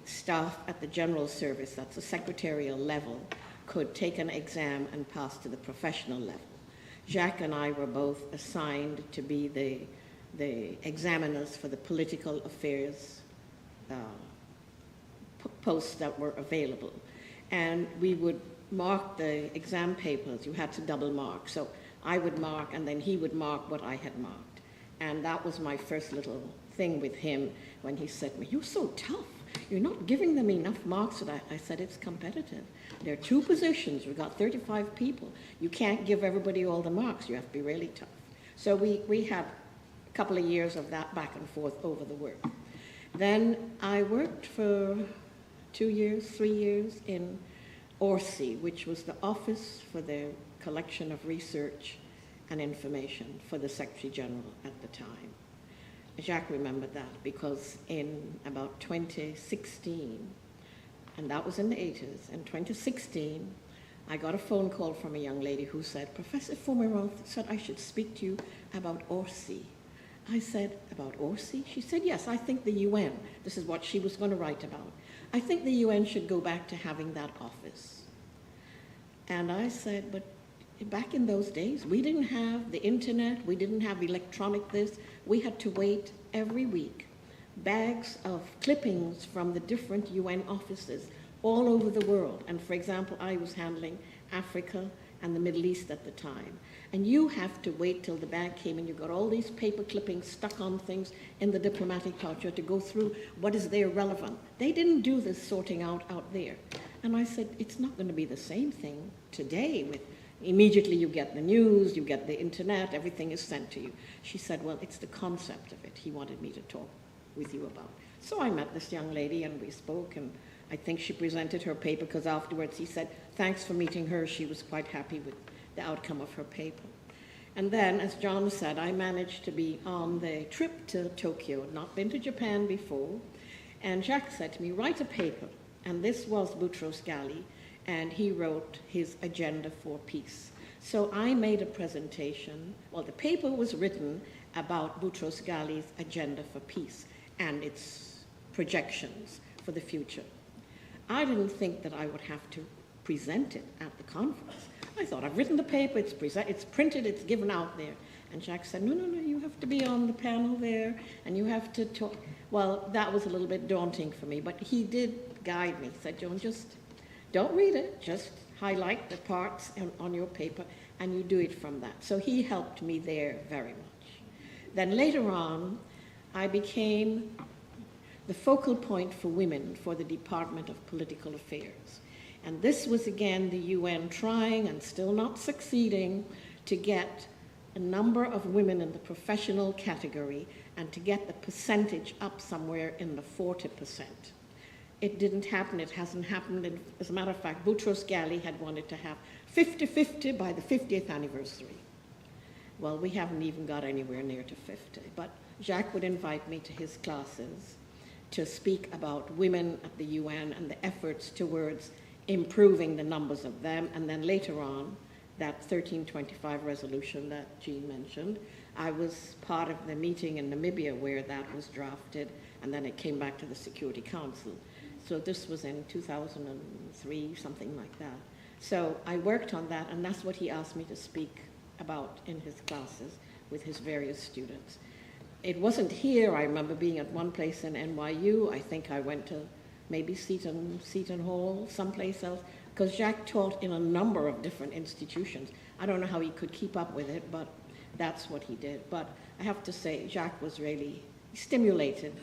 staff at the general service, that's the secretarial level, could take an exam and pass to the professional level. Jacques and I were both assigned to be the examiners for the political affairs posts that were available. And we would mark the exam papers. You had to double mark. So I would mark, and then he would mark what I had marked. And that was my first little thing with him when he said to me, "You're so tough. You're not giving them enough marks." And I said, "It's competitive. There are two positions. We've got 35 people. You can't give everybody all the marks. You have to be really tough." So we had a couple of years of that back and forth over the work. Then I worked for 3 years in ORSI, which was the Office for the Collection of Research and Information for the Secretary General at the time. Jacques remembered that because in about 2016, and that was in the 80s, in 2016, I got a phone call from a young lady who said, "Professor Fomerand said I should speak to you about ORSI." I said, "About ORSI?" She said, "Yes, I think the UN," this is what she was going to write about, "I think the UN should go back to having that office." And I said, "But back in those days, we didn't have the internet, we didn't have electronic this, we had to wait every week. Bags of clippings from the different UN offices all over the world. And for example, I was handling Africa and the Middle East at the time. And you have to wait till the bag came and you got all these paper clippings stuck on things in the diplomatic pouch. You had to go through what is there relevant. They didn't do this sorting out there. And I said, it's not going to be the same thing today. With immediately you get the news, you get the internet, everything is sent to you. She said, well, it's the concept of it he wanted me to talk with you about. So I met this young lady and we spoke, and I think she presented her paper because afterwards he said, thanks for meeting her. She was quite happy with the outcome of her paper. And then, as John said, I managed to be on the trip to Tokyo. I'd not been to Japan before. And Jacques said to me, write a paper. And this was Boutros Ghali, and he wrote his Agenda for Peace. So I made a presentation. Well, the paper was written about Boutros Ghali's Agenda for Peace and its projections for the future. I didn't think that I would have to present it at the conference. I thought, I've written the paper, it's printed, it's given out there. And Jacques said, no, you have to be on the panel there, and you have to talk. Well, that was a little bit daunting for me, but he did guide me. He said, Joan, just don't read it, just highlight the parts on your paper, and you do it from that. So he helped me there very much. Then later on, I became the focal point for women for the Department of Political Affairs. And this was again the UN trying and still not succeeding to get a number of women in the professional category and to get the percentage up somewhere in the 40%. It didn't happen, it hasn't happened. And as a matter of fact, Boutros Ghali had wanted to have 50-50 by the 50th anniversary. Well, we haven't even got anywhere near to 50, but Jacques would invite me to his classes to speak about women at the UN and the efforts towards improving the numbers of them, and then later on, that 1325 resolution that Jean mentioned. I was part of the meeting in Namibia where that was drafted, and then it came back to the Security Council. So this was in 2003, something like that. So I worked on that, and that's what he asked me to speak about in his classes with his various students. It wasn't here. I remember being at one place in NYU. I think I went to maybe Seton Hall, someplace else, because Jacques taught in a number of different institutions. I don't know how he could keep up with it, but that's what he did. But I have to say, Jacques was really, he stimulated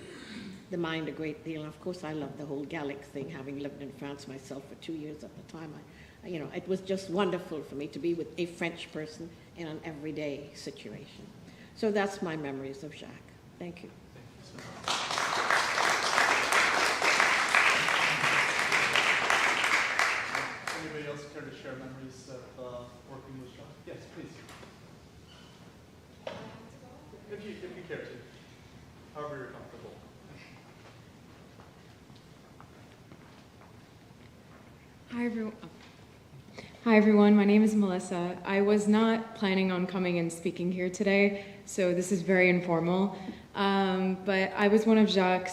the mind a great deal. And of course, I love the whole Gallic thing, having lived in France myself for 2 years at the time. It was just wonderful for me to be with a French person in an everyday situation. So that's my memories of Jacques. Thank you. Anybody else care to share memories of working with Jacques? Yes, please. If you care to, however you're comfortable. Hi everyone, my name is Melissa. I was not planning on coming and speaking here today, so this is very informal. But I was one of Jacques'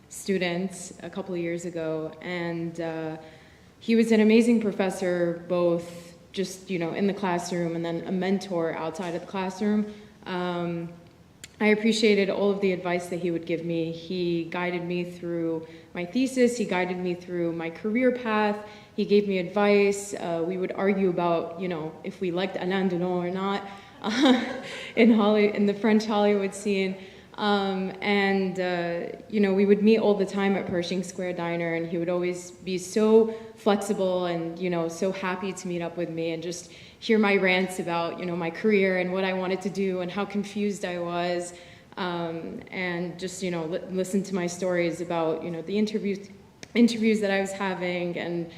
students a couple of years ago, and he was an amazing professor, both just, in the classroom and then a mentor outside of the classroom. I appreciated all of the advice that he would give me. He guided me through my thesis. He guided me through my career path. He gave me advice. We would argue about, if we liked Alain Delon or not in the French Hollywood scene. We would meet all the time at Pershing Square Diner, and he would always be so flexible and, so happy to meet up with me and just hear my rants about, my career and what I wanted to do and how confused I was, and just, listen to my stories about, the interviews that I was having and,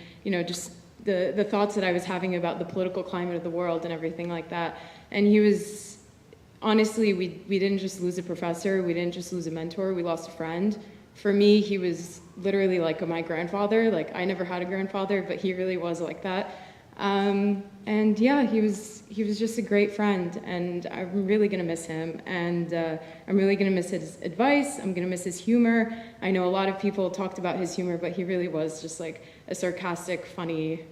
just the thoughts that I was having about the political climate of the world and everything like that. And he was, honestly, we didn't just lose a professor, we didn't just lose a mentor, we lost a friend. For me, he was literally like my grandfather. Like, I never had a grandfather, but he really was like that. And yeah, he was just a great friend, and I'm really gonna miss him, and I'm really gonna miss his advice. I'm gonna miss his humor. I know a lot of people talked about his humor, but he really was just like a sarcastic, funny,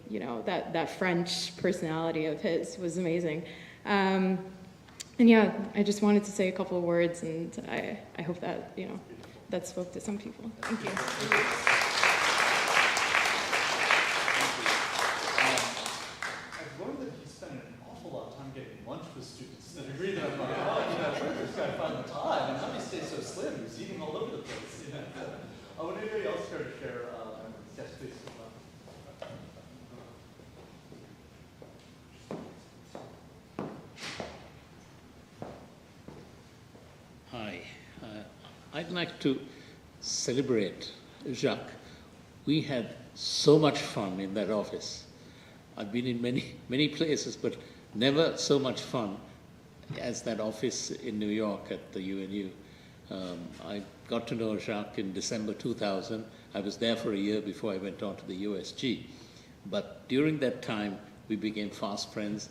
that French personality of his was amazing. And yeah, I just wanted to say a couple of words, and I hope that, that spoke to some people. Thank you. I've learned that he's lunch with students that agree that I'm like, oh, you know, where does this guy find the time? And how do you stay so slim? He's eating all over the place. You know? Would anybody else care to share memories? Yes, please. Hi. I'd like to celebrate Jacques. We had so much fun in that office. I've been in many places, but never so much fun as that office in New York at the UNU. I got to know Jacques in December 2000. I was there for a year before I went on to the USG. But during that time, we became fast friends,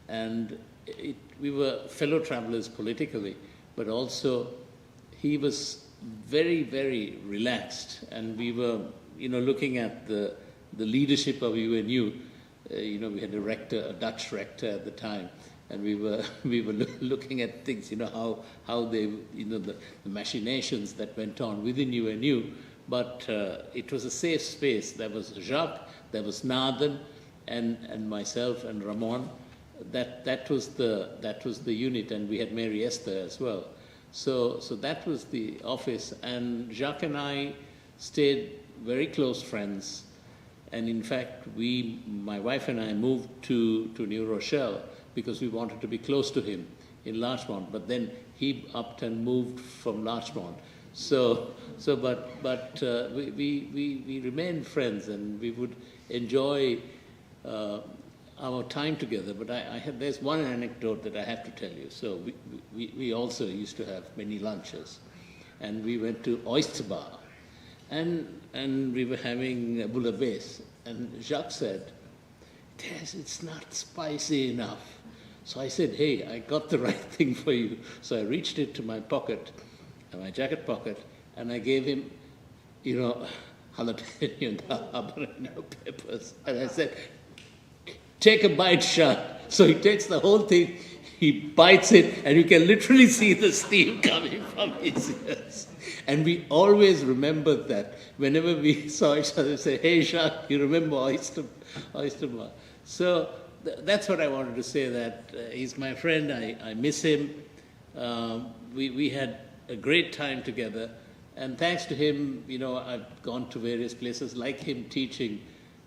and we were fellow travelers politically, but also he was very, very relaxed, and we were, looking at the leadership of UNU. We had a Dutch rector at the time, and we were looking at things, how they, the machinations that went on within UNU. But it was a safe space. There was Jacques, there was Nathan, and myself and Ramon. That was the unit, and we had Mary Esther as well. So that was the office, and Jacques and I stayed very close friends. And in fact, my wife and I moved to New Rochelle because we wanted to be close to him in Larchmont. But then he upped and moved from Larchmont. But we remained friends, and we would enjoy our time together. But there's one anecdote that I have to tell you. So we also used to have many lunches, and we went to Oyster Bar, and we were having bouillabaisse, and Jacques said, "Tess, it's not spicy enough." So I said, "Hey, I got the right thing for you." So I reached into my pocket, my jacket pocket, and I gave him, jalapeno and habanero peppers, and I said, "Take a bite, Jacques." So he takes the whole thing, he bites it, and you can literally see the steam coming from his ears. And we always remembered that. Whenever we saw each other, we say, "Hey, Jacques, you remember Oyster Bar?" So that's what I wanted to say, that he's my friend. I miss him. We had a great time together. And thanks to him, I've gone to various places, like him teaching,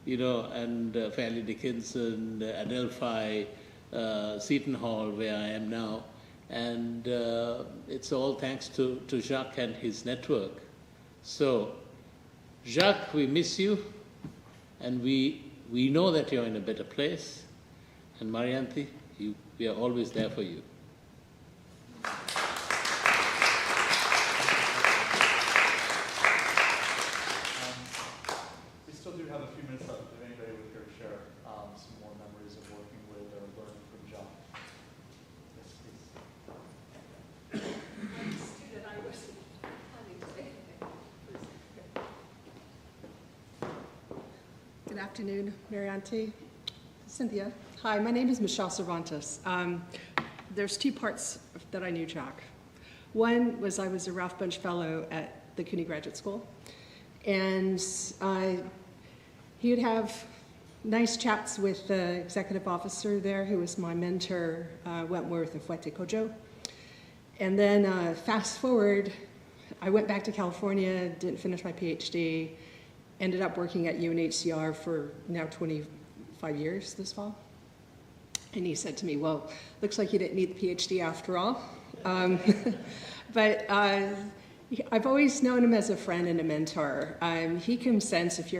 and Fairleigh Dickinson, Adelphi, Seton Hall, where I am now. And it's all thanks to Jacques and his network. So, Jacques, we miss you, and we know that you're in a better place. And Marianthi, we are always there for you. We still do have a few minutes left if anybody would care to share some more memories of working with or learning from Jacques. Yes, please. Good afternoon, Marianthi, Cynthia. Hi, my name is Michelle Cervantes. There's two parts that I knew Jacques. One was I was a Ralph Bunche Fellow at the CUNY Graduate School, and he would have nice chats with the executive officer there, who was my mentor, Wentworth and Fuete Kojo. And then fast forward, I went back to California, didn't finish my PhD, ended up working at UNHCR for now 25 years this fall. And he said to me, "Well, looks like you didn't need the PhD after all." But I've always known him as a friend and a mentor. He can sense if he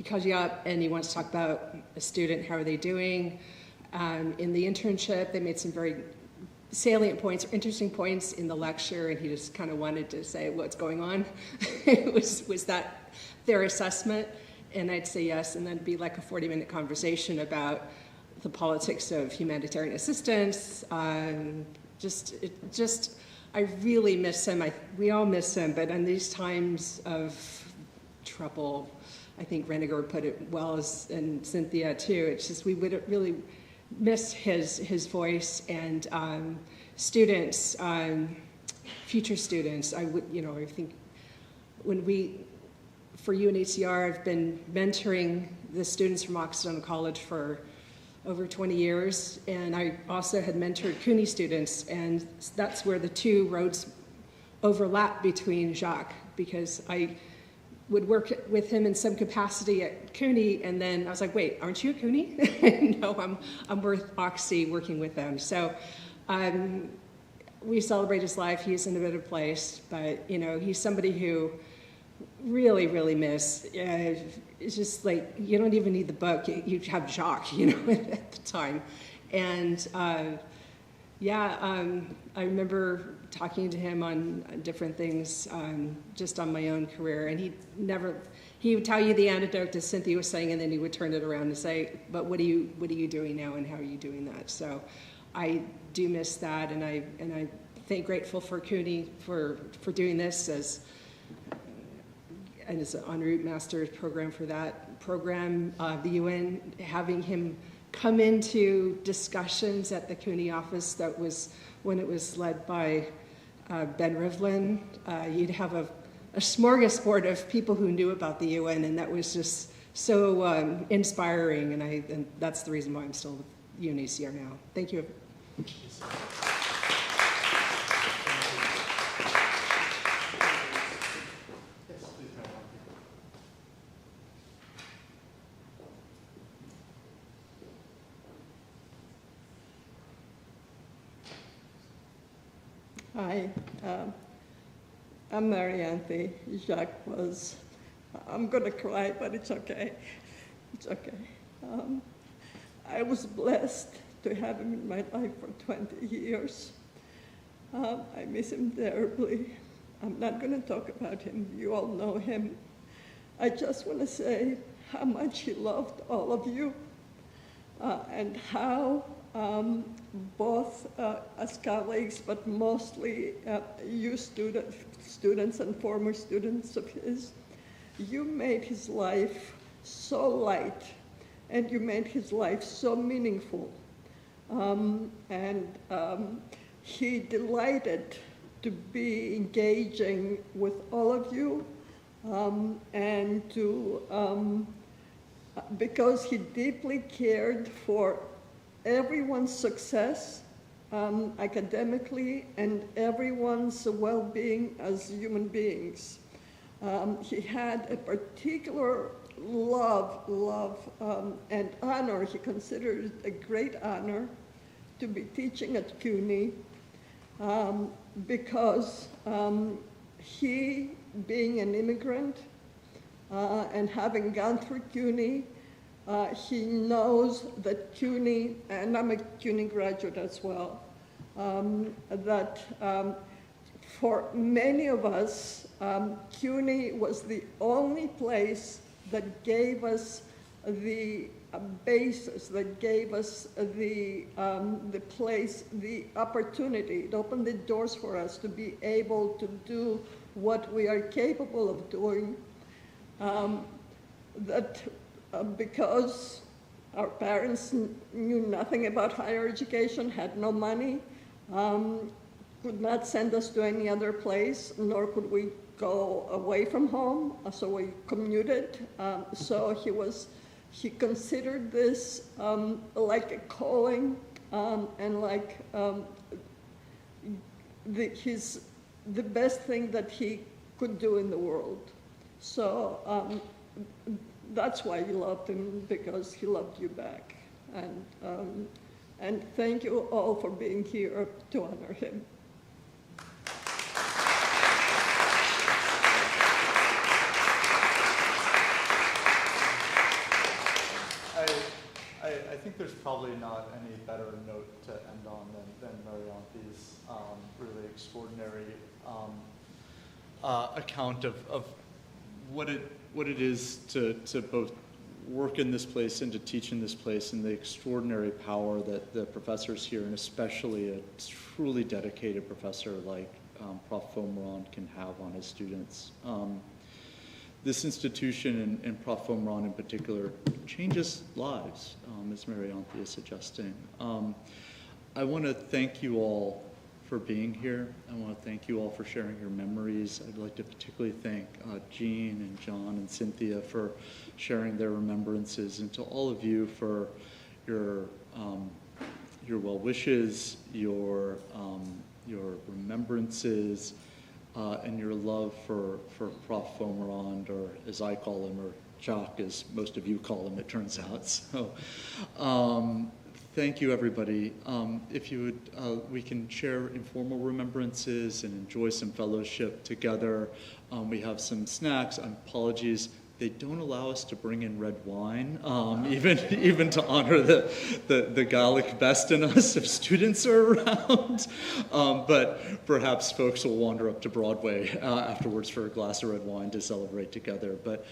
calls you up and he wants to talk about a student, how are they doing? In the internship, they made some very salient points, interesting points in the lecture, and he just kind of wanted to say what's going on. was that their assessment? And I'd say yes, and then it'd be like a 40-minute conversation about the politics of humanitarian assistance. I really miss him. We all miss him, but in these times of trouble, I think Reniger would put it well, and Cynthia too, it's just we would really miss his voice, and students, future students. I think for UNHCR, I've been mentoring the students from Occidental College for over 20 years, and I also had mentored CUNY students, and that's where the two roads overlap between Jacques, because I would work with him in some capacity at CUNY, and then I was like, wait, aren't you at CUNY? No, I'm with Oxy working with them. So we celebrate his life. He's in a better place, but he's somebody who really, really miss. It's just like, you don't even need the book. You have Jacques, at the time. And I remember talking to him on different things, just on my own career. And he would tell you the anecdote that Cynthia was saying, and then he would turn it around and say, but what are you doing now, and how are you doing that? So I do miss that, and I think grateful for CUNY for doing this as an en route master's program for that program. The UN having him come into discussions at the CUNY office, that was when it was led by Ben Rivlin. You'd have a smorgasbord of people who knew about the UN, and that was just so inspiring, and that's the reason why I'm still with UNHCR now. Thank you. Hi, I'm Marianthe. Jacques was, I'm going to cry, but it's okay. It's okay. I was blessed to have him in my life for 20 years. I miss him terribly. I'm not going to talk about him. You all know him. I just want to say how much he loved all of you and how both as colleagues, but mostly you students and former students of his, you made his life so light, and you made his life so meaningful. He delighted to be engaging with all of you, and to, because he deeply cared for everyone's success academically and everyone's well-being as human beings. He had a particular love and honor. He considered it a great honor to be teaching at CUNY because he, being an immigrant and having gone through CUNY, he knows that CUNY, and I'm a CUNY graduate as well, that for many of us, CUNY was the only place that gave us the basis, that gave us the place, the opportunity. It opened the doors for us to be able to do what we are capable of doing. Because our parents knew nothing about higher education, had no money, could not send us to any other place, nor could we go away from home, so we commuted. So he considered this like a calling and like the best thing that he could do in the world. So that's why you loved him, because he loved you back. And thank you all for being here to honor him. I think there's probably not any better note to end on than Marianthe's really extraordinary account of what it is to both work in this place and to teach in this place, and the extraordinary power that the professors here, and especially a truly dedicated professor like Prof. Fomerand, can have on his students. This institution, and Prof. Fomerand in particular, changes lives, as Marianthe is suggesting. I want to thank you all for being here. I want to thank you all for sharing your memories. I'd like to particularly thank Jean and John and Cynthia for sharing their remembrances, and to all of you for your well wishes, your remembrances, and your love for Prof. Fomerand, or as I call him, or Jacques, as most of you call him, it turns out. So, thank you, everybody. If you would, we can share informal remembrances and enjoy some fellowship together. We have some snacks. Apologies, they don't allow us to bring in red wine, even to honor the Gallic best in us if students are around. But perhaps folks will wander up to Broadway afterwards for a glass of red wine to celebrate together. But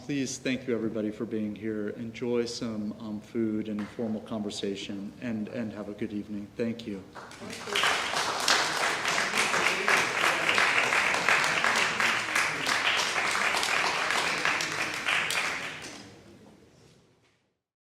please, thank you everybody for being here. Enjoy some food and informal conversation, and have a good evening. Thank you. Thank you.